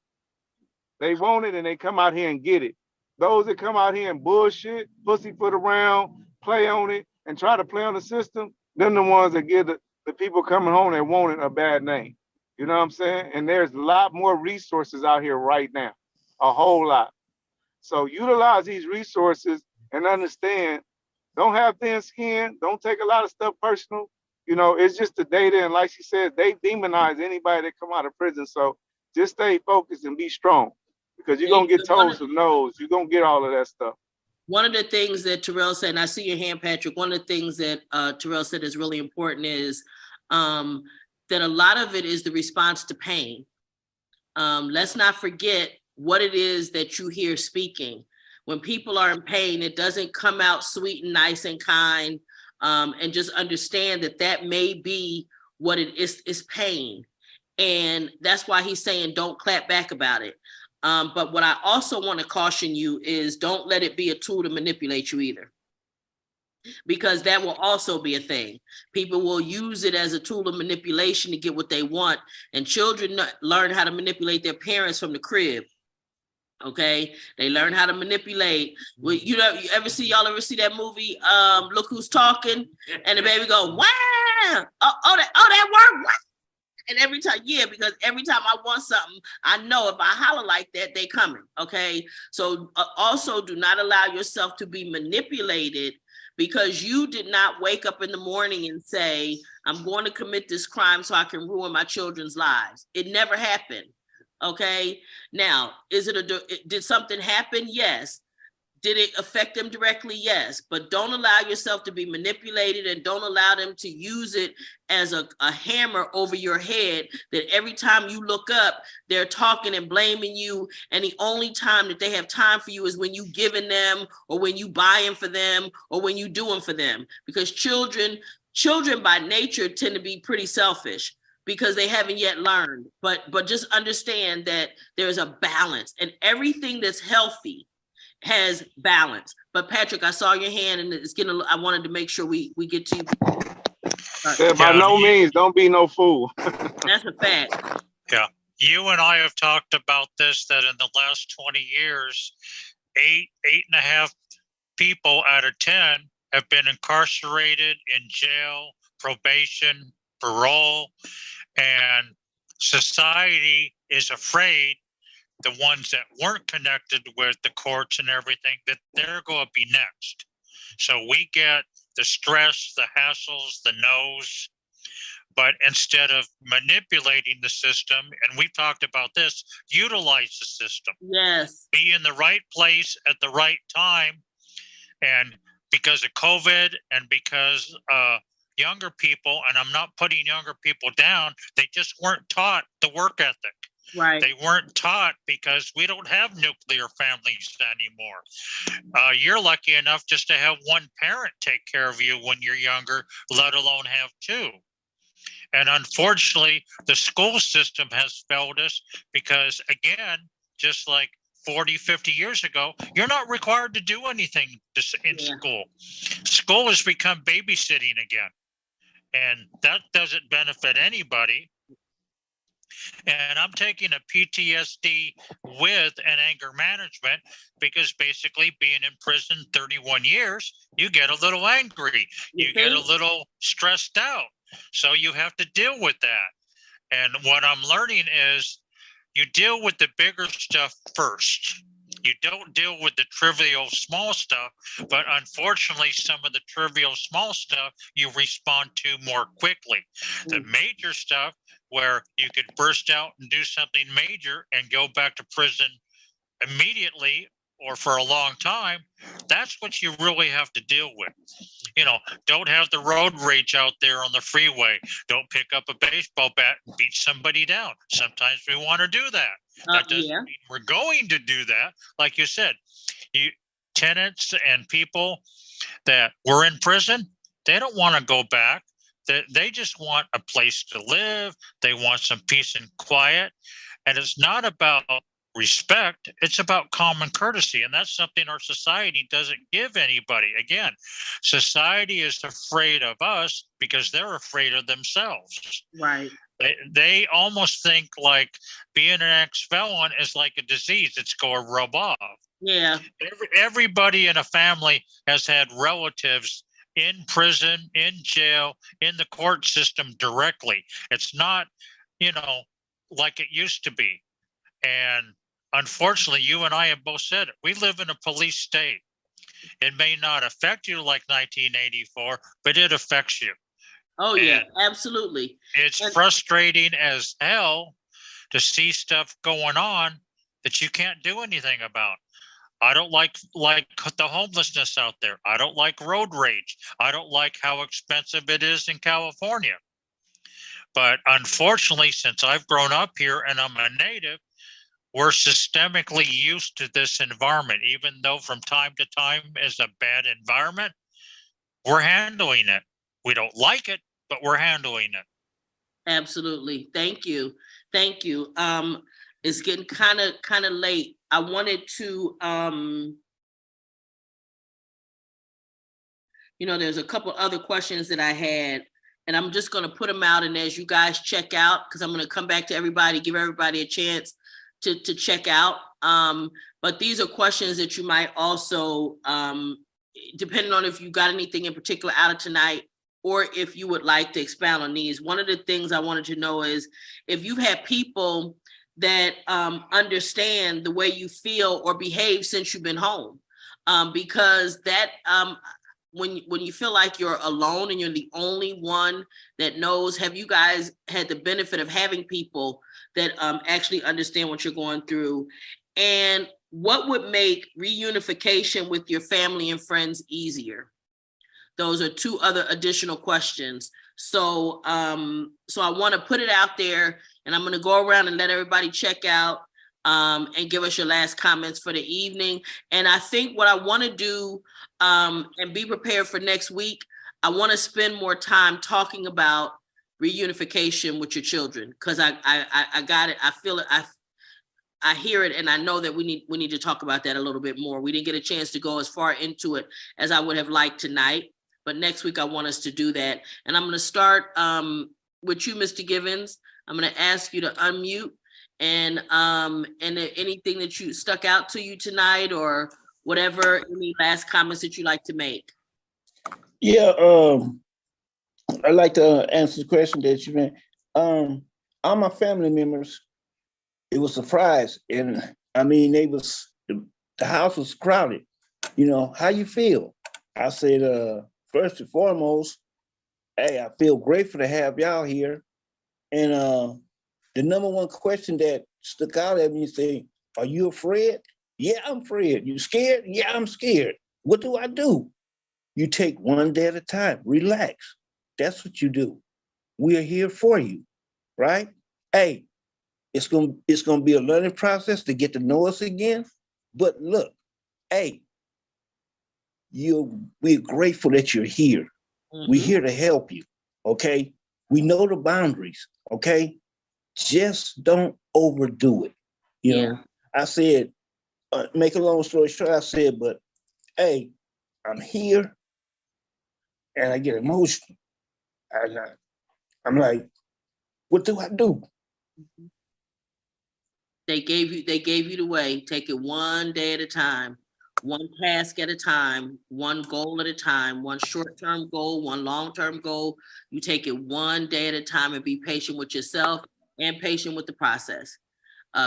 They want it and they come out here and get it. Those that come out here and bullshit, pussyfoot around, play on it, and try to play on the system, them the ones that give the people coming home that want it a bad name. You know what I'm saying? And there's a lot more resources out here right now, a whole lot. So utilize these resources and understand, don't have thin skin, don't take a lot of stuff personal. It's just the data, and like she said, they demonize anybody that come out of prison. So just stay focused and be strong, because you're going to get told some no's. You're going to get all of that stuff. One of the things that Terrell said, and I see your hand, Patrick, one of the things that Terrell said is really important is that a lot of it is the response to pain. Let's not forget what it is that you hear speaking. When people are in pain, it doesn't come out sweet and nice and kind. And just understand that may be what it is pain. And that's why he's saying don't clap back about it. But what I also want to caution you is don't let it be a tool to manipulate you either, because that will also be a thing. People will use it as a tool of manipulation to get what they want. And children learn how to manipulate their parents from the crib. Okay, they learn how to manipulate. Well, you ever see that movie, Look Who's Talking, and the baby go, wow, that worked, wow. And every time, because every time I want something, I know if I holler like that, they coming. Okay, so also do not allow yourself to be manipulated, because you did not wake up in the morning and say, I'm going to commit this crime so I can ruin my children's lives. It never happened. Okay, now, did something happen? Yes. Did it affect them directly? Yes, but don't allow yourself to be manipulated, and don't allow them to use it as a hammer over your head, that every time you look up, they're talking and blaming you, and the only time that they have time for you is when you giving them, or when you buying for them, or when you doing for them. Because children by nature tend to be pretty selfish, because they haven't yet learned. But just understand that there's a balance, and everything that's healthy has balance. But Patrick, I saw your hand, and it's getting. I wanted to make sure we get to you. Yeah, by no means, don't be no fool. That's a fact. Yeah, you and I have talked about this, that in the last 20 years, 8.5 people out of 10 have been incarcerated, in jail, probation, parole, and society is afraid, the ones that weren't connected with the courts and everything, that they're going to be next. So we get the stress, the hassles, the no's, but instead of manipulating the system, and we've talked about this, utilize the system. Yes. Be in the right place at the right time. And because of COVID, and because younger people, and I'm not putting younger people down, they just weren't taught the work ethic. Right. They weren't taught, because we don't have nuclear families anymore. You're lucky enough just to have one parent take care of you when you're younger, let alone have two. And unfortunately, the school system has failed us, because again, just like 40, 50 years ago, you're not required to do anything in school. School has become babysitting again. And that doesn't benefit anybody. And I'm taking a PTSD with an anger management, because basically being in prison 31 years, you get a little angry, you get a little stressed out. So you have to deal with that. And what I'm learning is you deal with the bigger stuff first. You don't deal with the trivial small stuff, but unfortunately, some of the trivial small stuff you respond to more quickly. The major stuff, where you could burst out and do something major and go back to prison immediately or for a long time, that's what you really have to deal with. You know, don't have the road rage out there on the freeway. Don't pick up a baseball bat and beat somebody down. Sometimes we want to do that. That doesn't mean we're going to do that. Like you said, tenants and people that were in prison, they don't want to go back. They just want a place to live. They want some peace and quiet. And it's not about respect, it's about common courtesy. And that's something our society doesn't give anybody. Again, society is afraid of us because they're afraid of themselves. Right. They almost think like being an ex-felon is like a disease. It's going to rub off. Yeah. Everybody in a family has had relatives in prison, in jail, in the court system directly. It's not, like it used to be. And unfortunately, you and I have both said it. We live in a police state. It may not affect you like 1984, but it affects you. Oh, yeah, absolutely. It's frustrating as hell to see stuff going on that you can't do anything about. I don't like the homelessness out there. I don't like road rage. I don't like how expensive it is in California. But unfortunately, since I've grown up here and I'm a native, we're systemically used to this environment. Even though from time to time is a bad environment, we're handling it. We don't like it, but we're handling it. Absolutely. Thank you. Thank you. It's getting kind of late. I wanted to, there's a couple other questions that I had, and I'm just going to put them out. And as you guys check out, because I'm going to come back to everybody, give everybody a chance to check out. But these are questions that you might also, depending on if you got anything in particular out of tonight, or if you would like to expound on these. One of the things I wanted to know is if you've had people that understand the way you feel or behave since you've been home, because that when you feel like you're alone and you're the only one that knows, have you guys had the benefit of having people that actually understand what you're going through? And What would make reunification with your family and friends easier? Those are two other additional questions. So so I want to put it out there, and I'm going to go around and let everybody check out and give us your last comments for the evening. And I think what I want to do, and be prepared for next week, I want to spend more time talking about reunification with your children, because I got it. I feel it. I hear it, and I know that we need to talk about that a little bit more. We didn't get a chance to go as far into it as I would have liked tonight, but next week I want us to do that. And I'm going to start with you, Mr. Givens. I'm going to ask you to unmute, and anything that you stuck out to you tonight, or whatever, any last comments that you like to make. Yeah, I'd like to answer the question that you made. All my family members, it was a surprise, and I mean, the house was crowded. You know, how you feel? I said, first and foremost, hey, I feel grateful to have y'all here. And the number one question that stuck out at me is saying, are you afraid? Yeah, I'm afraid. You scared? Yeah, I'm scared. What do I do? You take one day at a time. Relax. That's what you do. We are here for you, right? Hey, it's gonna be a learning process to get to know us again. But look, hey, we're grateful that you're here. Mm-hmm. We're here to help you. Okay. We know the boundaries. Okay. Just don't overdo it. You know, I said, make a long story short, I said, but hey, I'm here, and I get emotional. I'm like, what do I do? They gave you the way. Take it one day at a time, one task at a time, one goal at a time, one short-term goal, one long-term goal. You take it one day at a time, and be patient with yourself and patient with the process,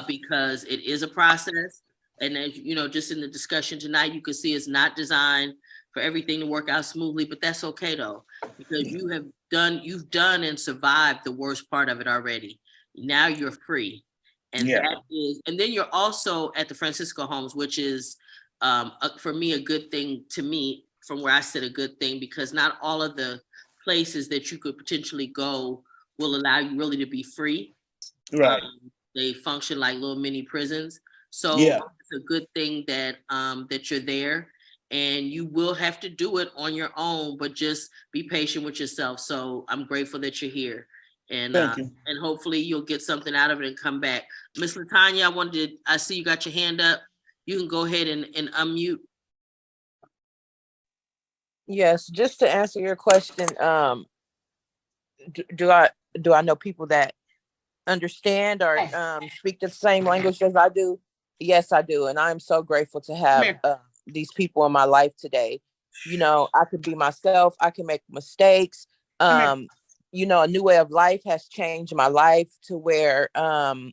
because it is a process. And as you know, just in the discussion tonight, you can see it's not designed for everything to work out smoothly, but that's okay though, because you've done and survived the worst part of it already. Now you're free. And and then you're also at the Francisco Homes, which is for me a good thing, to me, from where I sit, a good thing, because not all of the places that you could potentially go will allow you really to be free. Right. They function like little mini prisons. So it's a good thing that that you're there, and you will have to do it on your own, but just be patient with yourself. So I'm grateful that you're here. And and hopefully you'll get something out of it and come back. Miss Latanya, I see you got your hand up. You can go ahead and unmute. Yes, just to answer your question, do I know people that understand or speak the same language as I do? Yes, I do. And I'm so grateful to have these people in my life today. You know, I could be myself. I can make mistakes. You know, a new way of life has changed my life to where, and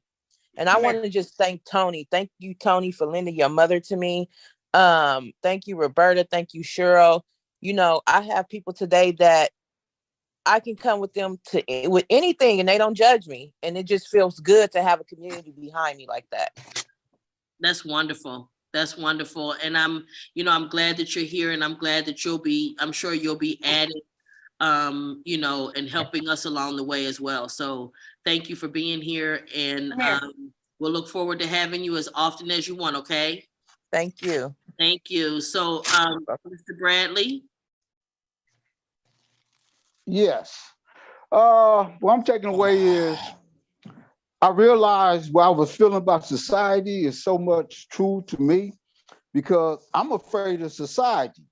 I want to just thank Tony. Thank you, Tony, for lending your mother to me. Thank you, Roberta. Thank you, Cheryl. You know, I have people today that I can come with them with anything, and they don't judge me. And it just feels good to have a community behind me like that. That's wonderful. That's wonderful. And I'm glad that you're here, and I'm glad that I'm sure you'll be added, you know, and helping us along the way as well. So thank you for being here, and we'll look forward to having you as often as you want. Okay. Thank you. Thank you. So, Mr. Bradley. Yes. What I'm taking away is I realized what I was feeling about society is so much true to me, because I'm afraid of society.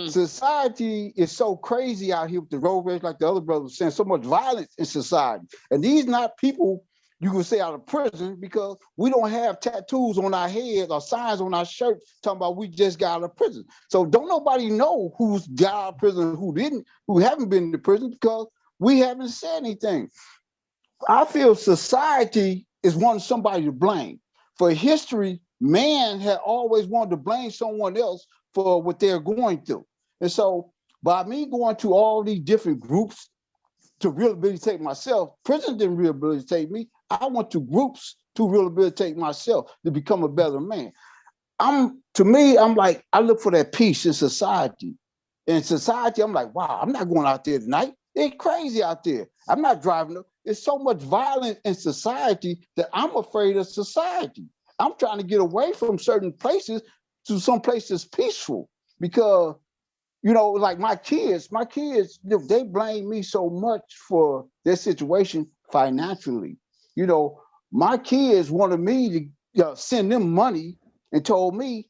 Society is so crazy out here with the road rage, like the other brother was saying, so much violence in society. And these not people you can say out of prison, because we don't have tattoos on our heads or signs on our shirt talking about we just got out of prison. So don't nobody know who's got out of prison, who haven't been to prison, because we haven't said anything. I feel society is wanting somebody to blame. For history, man had always wanted to blame someone else for what they're going through. And so by me going to all these different groups to rehabilitate myself, prison didn't rehabilitate me. I went to groups to rehabilitate myself, to become a better man. to me, I'm like, I look for that peace in society. In society, I'm like, wow, I'm not going out there tonight. It's crazy out there. I'm not driving. There's so much violence in society that I'm afraid of society. I'm trying to get away from certain places to some places peaceful because, you know, like my kids, they blame me so much for their situation financially. You know, my kids wanted me to send them money and told me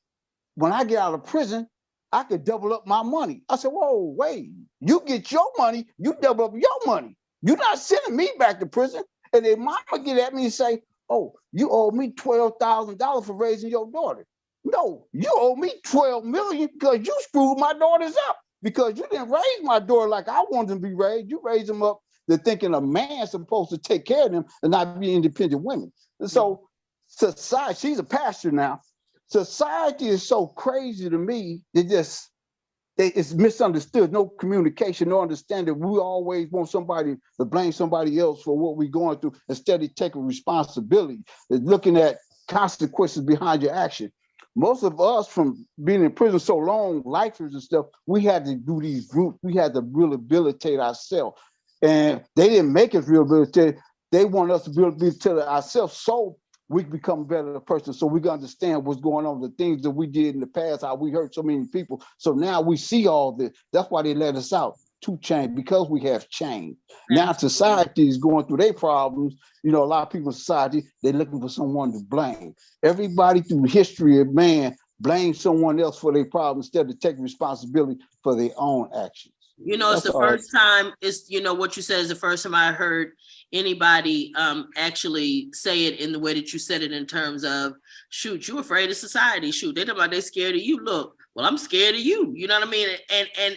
when I get out of prison, I could double up my money. I said, whoa, wait, you get your money, you double up your money. You're not sending me back to prison. And then mama get at me and say, oh, you owe me $12,000 for raising your daughter. No, you owe me $12 million because you screwed my daughters up because you didn't raise my daughter like I wanted them to be raised. You raised them up to thinking a man's supposed to take care of them and not be independent women. And so society, she's a pastor now. Society is so crazy to me. It's misunderstood. No communication, no understanding. We always want somebody to blame somebody else for what we're going through instead of taking responsibility. Looking at consequences behind your action. Most of us, from being in prison so long, lifers and stuff, we had to do these groups. We had to rehabilitate ourselves, and they didn't make us rehabilitate. They want us to rehabilitate ourselves so we become a better person, so we can understand what's going on, the things that we did in the past, how we hurt so many people. So now we see all this. That's why they let us out to change, because we have changed. Now society is going through their problems. You know, a lot of people in society, they're looking for someone to blame. Everybody through the history of man blames someone else for their problems instead of taking responsibility for their own actions. You know, it's the first time, you know, what you said is the first time I heard anybody actually say it in the way that you said it, in terms of, shoot, you afraid of society. Shoot, they talk about they scared of you. Look, well, I'm scared of you. You know what I mean?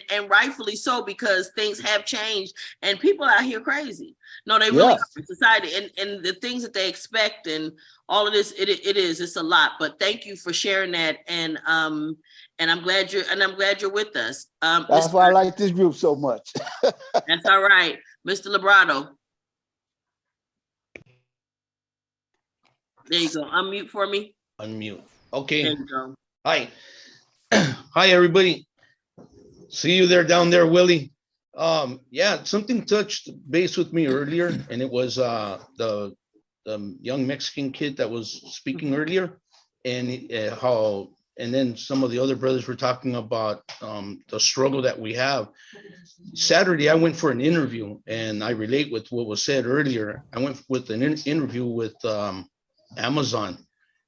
And rightfully so, because things have changed and people out here crazy. No, they really are, society and the things that they expect and all of this, it's a lot. But thank you for sharing that. And I'm glad you're with us. That's why I like this group so much. That's all right. Mr. Librado. There you go. Unmute for me. Unmute. Okay. There you go. Hi. Hi, everybody. See you there down there, Willie. Yeah, something touched base with me earlier, and it was the young Mexican kid that was speaking earlier, and and then some of the other brothers were talking about the struggle that we have. Saturday, I went for an interview, and I relate with what was said earlier. I went with an interview with Amazon.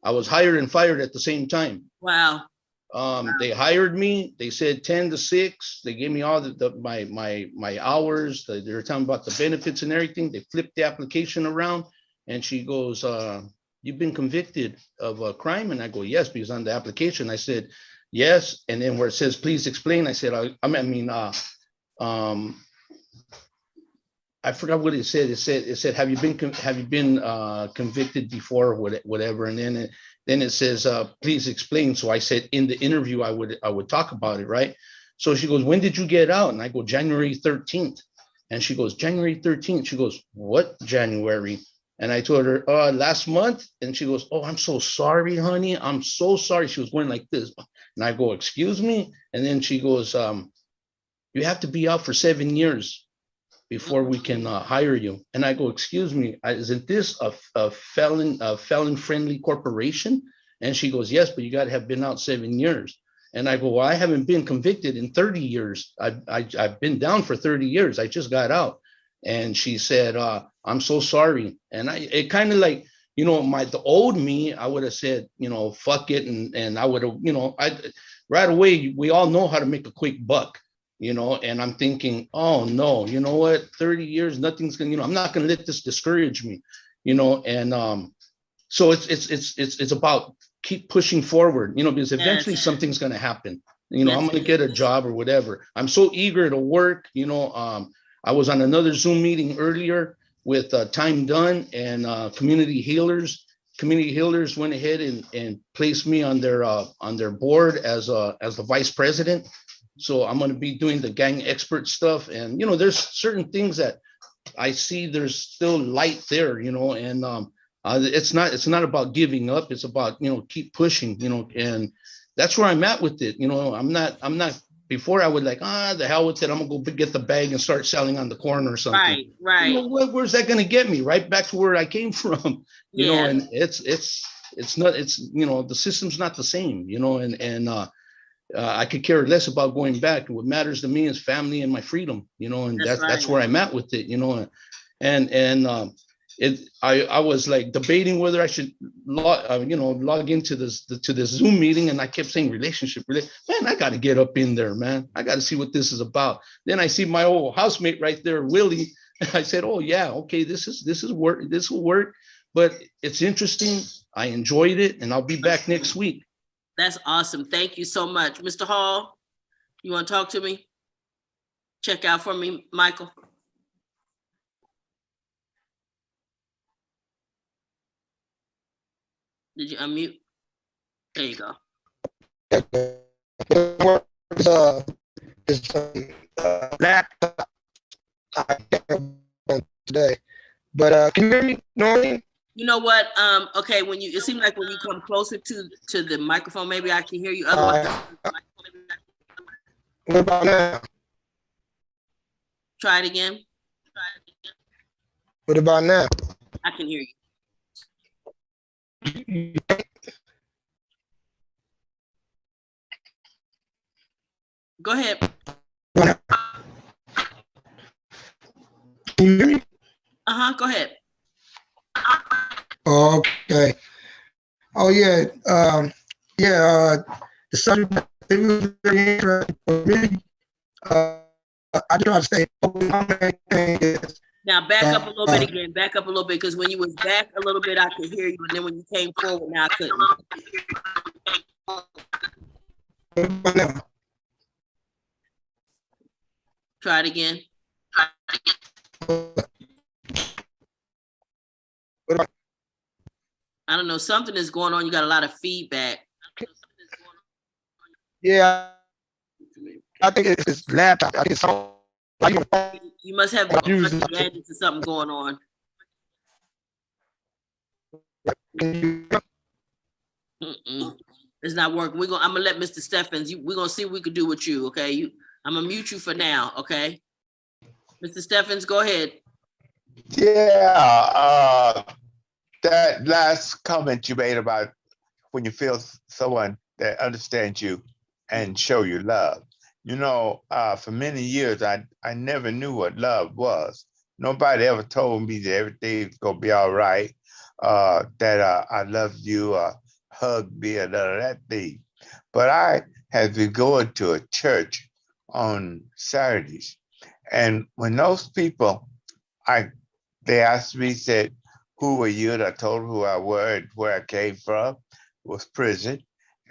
I was hired and fired at the same time. Wow. They hired me. They said 10 to 6. They gave me all my hours. They were telling me about the benefits and everything. They flipped the application around, and she goes, "You've been convicted of a crime?" And I go, "Yes," because on the application I said yes. And then where it says please explain, I said I forgot what it said. It said have you been convicted before, or whatever. And then it says please explain. So I said in the interview I would talk about it, right? So she goes, "When did you get out?" And I go, "January 13th. And she goes, "January 13th. She goes, "What January?" And I told her, last month. And she goes, "Oh, I'm so sorry, honey. I'm so sorry." She was going like this. And I go, "Excuse me?" And then she goes, "You have to be out for 7 years before we can hire you." And I go, "Excuse me, isn't this a felon-friendly corporation?" And she goes, "Yes, but you got to have been out 7 years." And I go, "Well, I haven't been convicted in 30 years. I've been down for 30 years. I just got out." And she said, "I'm so sorry." And it kind of like, you know, the old me, I would have said, you know, fuck it. And I would have, you know, right away, we all know how to make a quick buck. You know, and I'm thinking, oh no, you know what, 30 years, nothing's gonna, you know, I'm not gonna let this discourage me, you know. And so it's about keep pushing forward, you know, because eventually something's gonna happen. You know, I'm gonna get a job or whatever. I'm so eager to work, you know. I was on another Zoom meeting earlier with Time Done and Community Healers. Community Healers went ahead and placed me on their board as the vice president. So I'm going to be doing the gang expert stuff. And, you know, there's certain things that I see there's still light there, you know, and It's not about giving up. It's about, keep pushing, and that's where I'm at with it. I'm not before I would like, the hell with it. I'm gonna go get the bag and start selling on the corner or something. Right. Where's that gonna get me? Right back to where I came from, and it's not, the system's not the same, and I could care less about going back. What matters to me is family and my freedom, and that's where I'm at with it, I was like debating whether I should log into this Zoom meeting, and I kept saying relationship. Man, I got to get up in there, man. I got to see what this is about. Then I see my old housemate right there, Willie. I said, oh yeah, okay, this is work. This will work, but it's interesting. I enjoyed it, and I'll be back next week. That's awesome. Thank you so much. Mr. Hall, you want to talk to me? Check out for me, Michael. Did you unmute? There you go. Laptop today, but can you hear me normally? You know what? Okay, it seems like when you come closer to the microphone, maybe I can hear you. Otherwise, what about now? Try it again. What about now? I can hear you. Go ahead. Can you hear me? Go ahead. Okay. Oh yeah. The subject was very interesting for me. I try to stay focused. My main thing is, now back up a little bit again. Back up a little bit, because when you was back a little bit, I could hear you, and then when you came forward, now I couldn't. Try it again. I don't know. Something is going on. You got a lot of feedback. Yeah, I think it's laptop. I think it's you must have gadgets or something going on. It's not working. I'm gonna let Mr. Steffens. We're gonna see what we could do with you. Okay, I'm gonna mute you for now. Okay, Mr. Steffens, go ahead. Yeah, that last comment you made about when you feel someone that understands you and show you love. For many years, I never knew what love was. Nobody ever told me that everything's gonna be all right, that I love you, hug me, or none of that thing. But I had been going to a church on Saturdays, and when those people, they asked me, said, who were you? And I told them who I were and where I came from, was prison.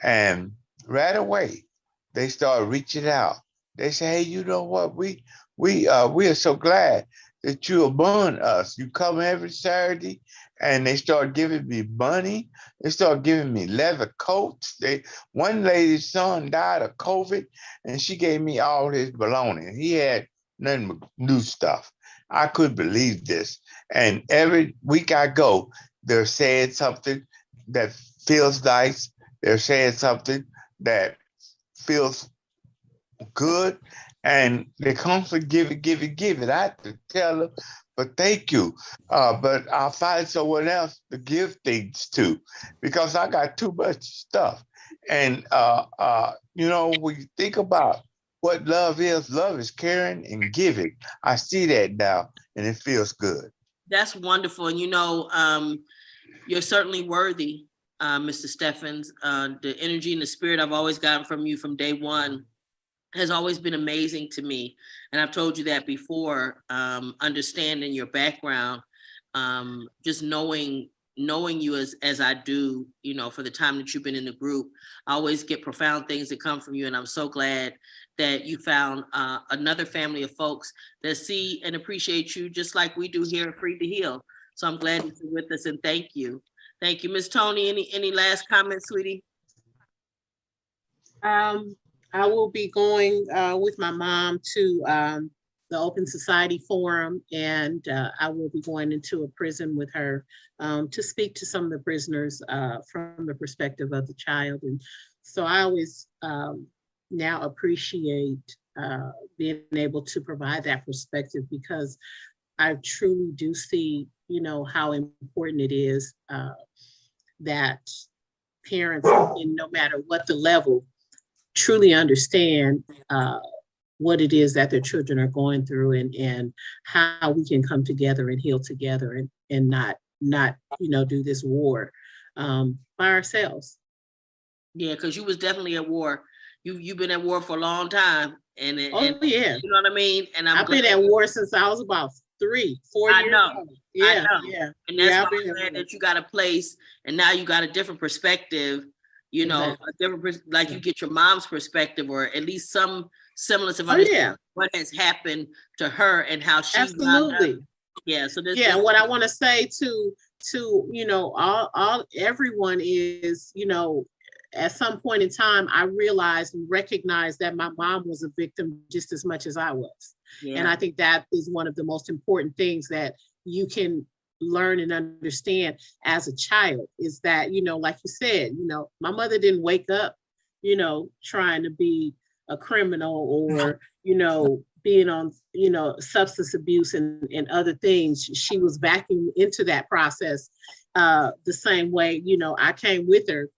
And right away, they started reaching out. They say, hey, you know what? We are so glad that you're among us. You come every Saturday. And they started giving me money. They started giving me leather coats. One lady's son died of COVID, and she gave me all his belongings. He had nothing but new stuff. I couldn't believe this. And every week I go, they're saying something that feels nice. They're saying something that feels good. And they constantly give it. I have to tell them, but thank you. But I'll find someone else to give things to, because I got too much stuff. And, when you think about what love is caring and giving. I see that now, and it feels good. That's wonderful. And, you're certainly worthy, Mr. Steffens. The energy and the spirit I've always gotten from you from day one has always been amazing to me. And I've told you that before, understanding your background, just knowing you as I do, for the time that you've been in the group, I always get profound things that come from you. And I'm so glad that you found another family of folks that see and appreciate you just like we do here at Free to Heal. So I'm glad that you're with us, and thank you. Thank you. Ms. Tony, any last comments, sweetie? I will be going with my mom to the Open Society Forum, and I will be going into a prison with her to speak to some of the prisoners from the perspective of the child. And so I always now appreciate being able to provide that perspective, because I truly do see, how important it is that parents, in no matter what the level, truly understand what it is that their children are going through, and how we can come together and heal together, and not do this war by ourselves. Yeah, because you was definitely at war. You've been at war for a long time, and yeah, you know what I mean. And I've been at war since I was about 3-4 years old. Yeah, yeah, and that's why I'm glad that you got a place, and now you got a different perspective. Exactly. A different, like you get your mom's perspective, or at least some semblance of understanding what has happened to her and how she. Absolutely. Yeah. So what I want to say to all everyone is, at some point in time, I realized and recognized that my mom was a victim just as much as I was. Yeah. And I think that is one of the most important things that you can learn and understand as a child, is that, like you said, my mother didn't wake up, trying to be a criminal, or, being on, substance abuse and other things. She was backing into that process the same way, I came with her,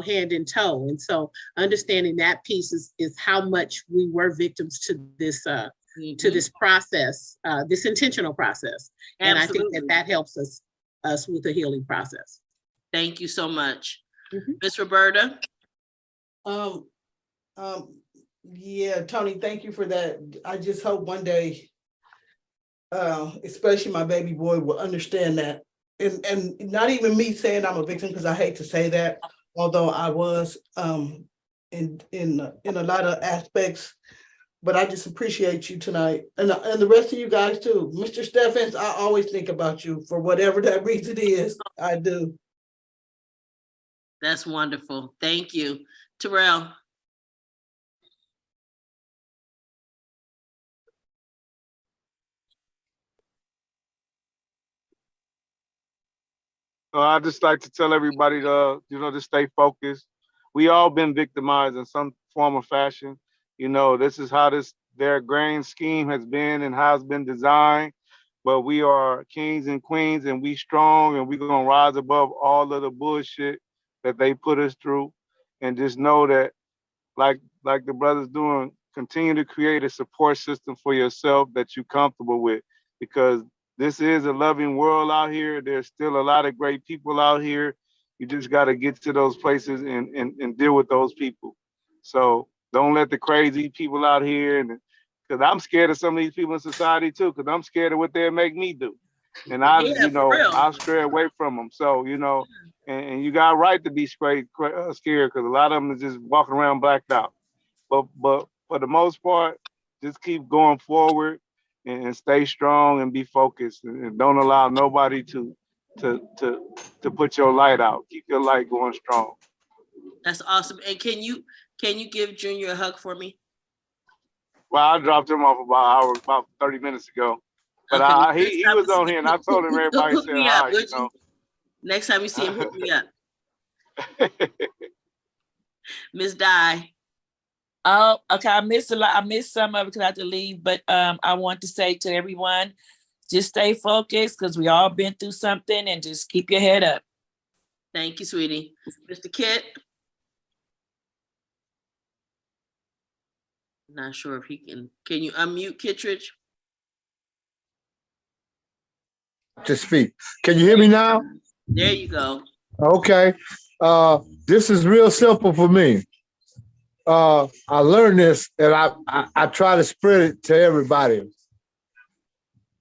hand in toe. And so understanding that piece is how much we were victims to this to this process, this intentional process. Absolutely. And I think that helps us with the healing process. Thank you so much. Miss Roberta. Yeah, Tony, thank you for that. I just hope one day, especially my baby boy, will understand that. And not even me saying I'm a victim, because I hate to say that, although I was in a lot of aspects. But I just appreciate you tonight, and the rest of you guys too. Mr. Steffens, I always think about you for whatever that reason is. I do. That's wonderful. Thank you. Terrell. I just like to tell everybody to, to stay focused. We all been victimized in some form or fashion. This is how their grand scheme has been and how it's been designed. But we are kings and queens, and we strong, and we're gonna rise above all of the bullshit that they put us through. And just know that, like the brothers doing, continue to create a support system for yourself that you're comfortable with, because this is a loving world out here. There's still a lot of great people out here. You just got to get to those places and deal with those people. So don't let the crazy people out here, and because I'm scared of some of these people in society too, because I'm scared of what they'll make me do. And I'll stray away from them. So, and you got a right to be scared, because a lot of them is just walking around blacked out. But for the most part, just keep going forward and stay strong and be focused, and don't allow nobody to put your light out. Keep your light going strong. That's awesome. And can you give Junior a hug for me? Well, I dropped him off about 30 minutes ago. But okay, he was on here, and I told him everybody said hi. Next time you see him, hook me up. Miss Di. Oh, okay. I missed a lot. I missed some of it because I had to leave. But I want to say to everyone, just stay focused, because we all been through something, and just keep your head up. Thank you, sweetie. Mr. Kit. Not sure if he can. Can you unmute Kittredge? To speak. Can you hear me now? There you go. Okay. This is real simple for me. I learned this, and I try to spread it to everybody.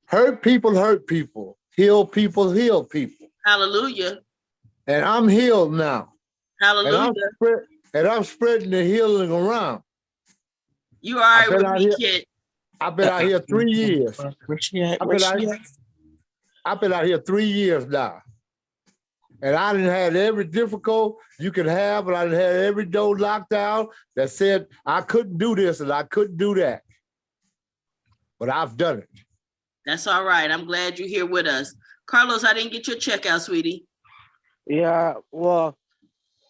Hurt people hurt people. Heal people heal people. Hallelujah. And I'm healed now. Hallelujah. And I'm spreading the healing around. You all right with me, Kid? I've been out here 3 years. I've been out here 3 years now. And I done had every difficult you could have, and I done had every door locked down that said I couldn't do this and I couldn't do that. but I've done it. That's all right. I'm glad you're here with us. Carlos, I didn't get your check out, sweetie. Yeah, well,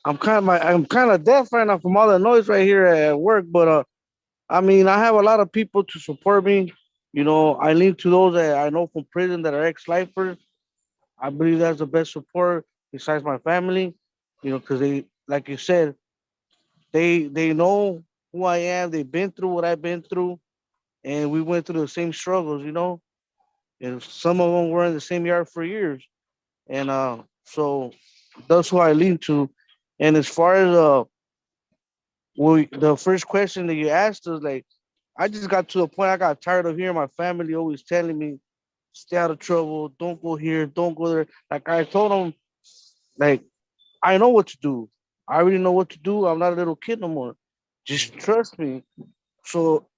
I'm kind of deaf right now from all the noise right here at work, but I mean, I have a lot of people to support me. You know, I lean to those that I know from prison that are ex-lifers. I believe that's the best support besides my family. You know, because they, like you said, they know who I am. They've been through what I've been through, and we went through the same struggles. You know, and some of them were in the same yard for years, and so that's who I lean to. And as far as the first question that you asked us, like, I just got to a point I got tired of hearing my family always telling me, stay out of trouble, don't go here, don't go there. Like I told them, like, I know what to do. I already know what to do. I'm not a little kid no more. Just trust me. So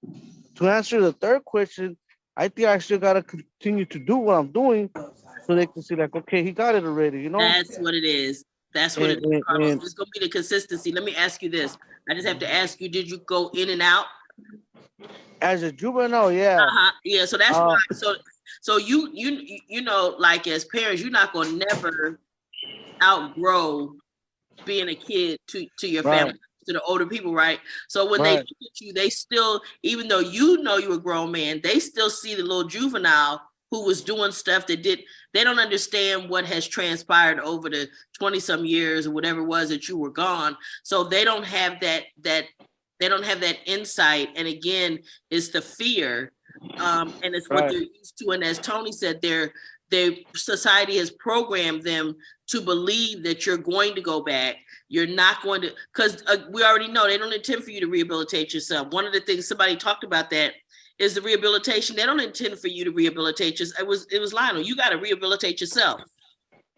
to answer the third question, I think I still gotta continue to do what I'm doing so they can see like, okay, he got it already, you know? That's what it is. That's what it is, Carlos. It's gonna be the consistency. Let me ask you this. I just have to ask you, did you go in and out? As a juvenile, yeah. Yeah, so that's why. So you know, like as parents, you're not gonna never outgrow being a kid to your family, to the older people, right? So when they look at you, they still, even though you know you're a grown man, they still see the little juvenile who was doing stuff that they don't understand what has transpired over the 20 some years or whatever it was that you were gone. So they don't have that they don't have that insight. And again, it's the fear. And it's what they're used to. And as Tony said, their society has programmed them to believe that you're going to go back. You're not going to, because we already know they don't intend for you to rehabilitate yourself. One of the things somebody talked about that is the rehabilitation. They don't intend for you to rehabilitate yourself. It was Lionel. You got to rehabilitate yourself.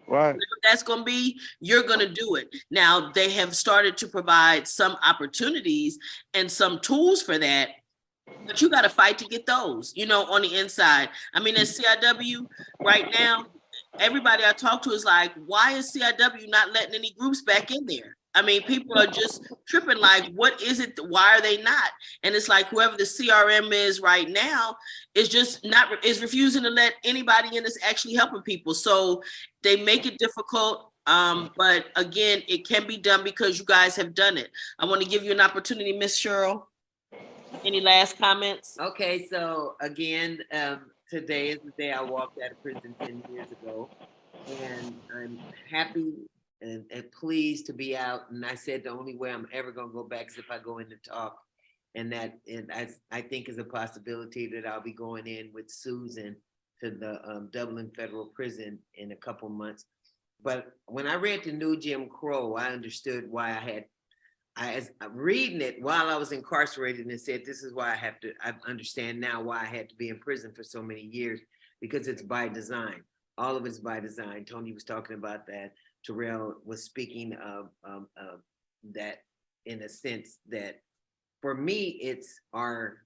Right. Whatever that's going to be, you're going to do it. Now, they have started to provide some opportunities and some tools for that, but you got to fight to get those, you know, on the inside. I mean, at CIW right now, everybody I talk to is like, why is CIW not letting any groups back in there? I mean, people are just tripping like, what is it? Why are they not? And it's like whoever the CRM is right now is refusing to let anybody in that's actually helping people. So they make it difficult. But again, it can be done because you guys have done it. I want to give you an opportunity, Miss Cheryl. Any last comments? Okay, so again, today is the day I walked out of prison 10 years ago, and I'm happy and pleased to be out. And I said the only way I'm ever going to go back is if I go in to talk, and I think is a possibility that I'll be going in with Susan to the Dublin Federal Prison in a couple months. But when I read the new Jim Crow, I understood why I'm reading it while I was incarcerated and said, this is why I understand now why I had to be in prison for so many years, because it's by design. All of it's by design. Tony was talking about that. Terrell was speaking of that in a sense that for me, it's our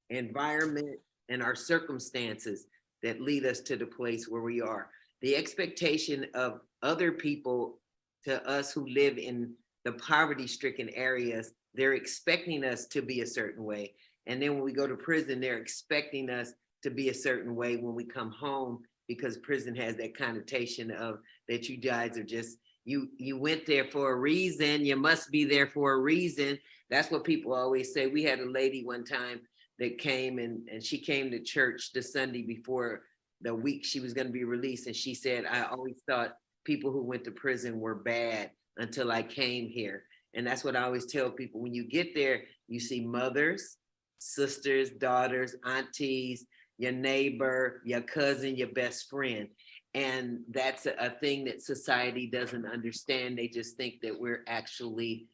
environment and our circumstances that lead us to the place where we are. The expectation of other people to us who live in the poverty-stricken areas, they're expecting us to be a certain way. And then when we go to prison, they're expecting us to be a certain way when we come home, because prison has that connotation of that you guys are just, you went there for a reason, you must be there for a reason. That's what people always say. We had a lady one time that came and she came to church the Sunday before the week she was going to be released. And she said, I always thought people who went to prison were bad until I came here. And that's what I always tell people. When you get there, you see mothers, sisters, daughters, aunties, your neighbor, your cousin, your best friend. And that's a thing that society doesn't understand. They just think that we're actually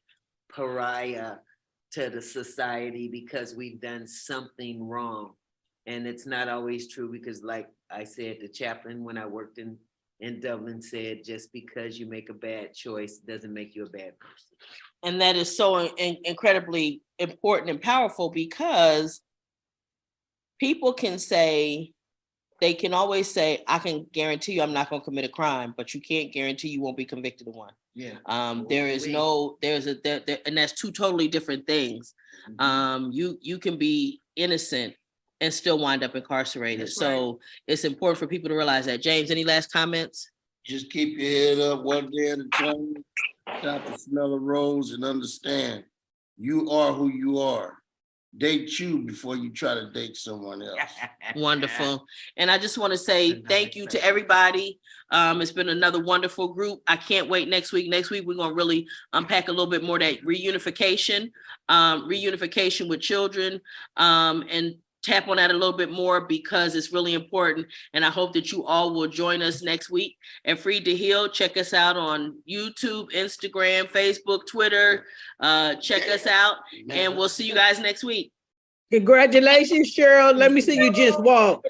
pariah to the society because we've done something wrong. And it's not always true, because like I said, the chaplain when I worked in Dublin said, just because you make a bad choice doesn't make you a bad person. And that is so incredibly important and powerful, because people can say, they can always say, I can guarantee you I'm not going to commit a crime, but you can't guarantee you won't be convicted of one. Yeah. And that's two totally different things. You can be innocent and still wind up incarcerated. That's so right. It's important for people to realize that. James, any last comments? Just keep your head up one day at a time. Stop the smell of rose and understand you are who you are. Date you before you try to date someone else. Wonderful. And I just want to say thank you to everybody. It's been another wonderful group. I can't wait next week. Next week, we're going to really unpack a little bit more of that reunification with children, and tap on that a little bit more because it's really important. And I hope that you all will join us next week at Free to Heal. Check us out on YouTube, Instagram, Facebook, Twitter. Check us out, and we'll see you guys next week. Congratulations, Cheryl. Let me see you just walk.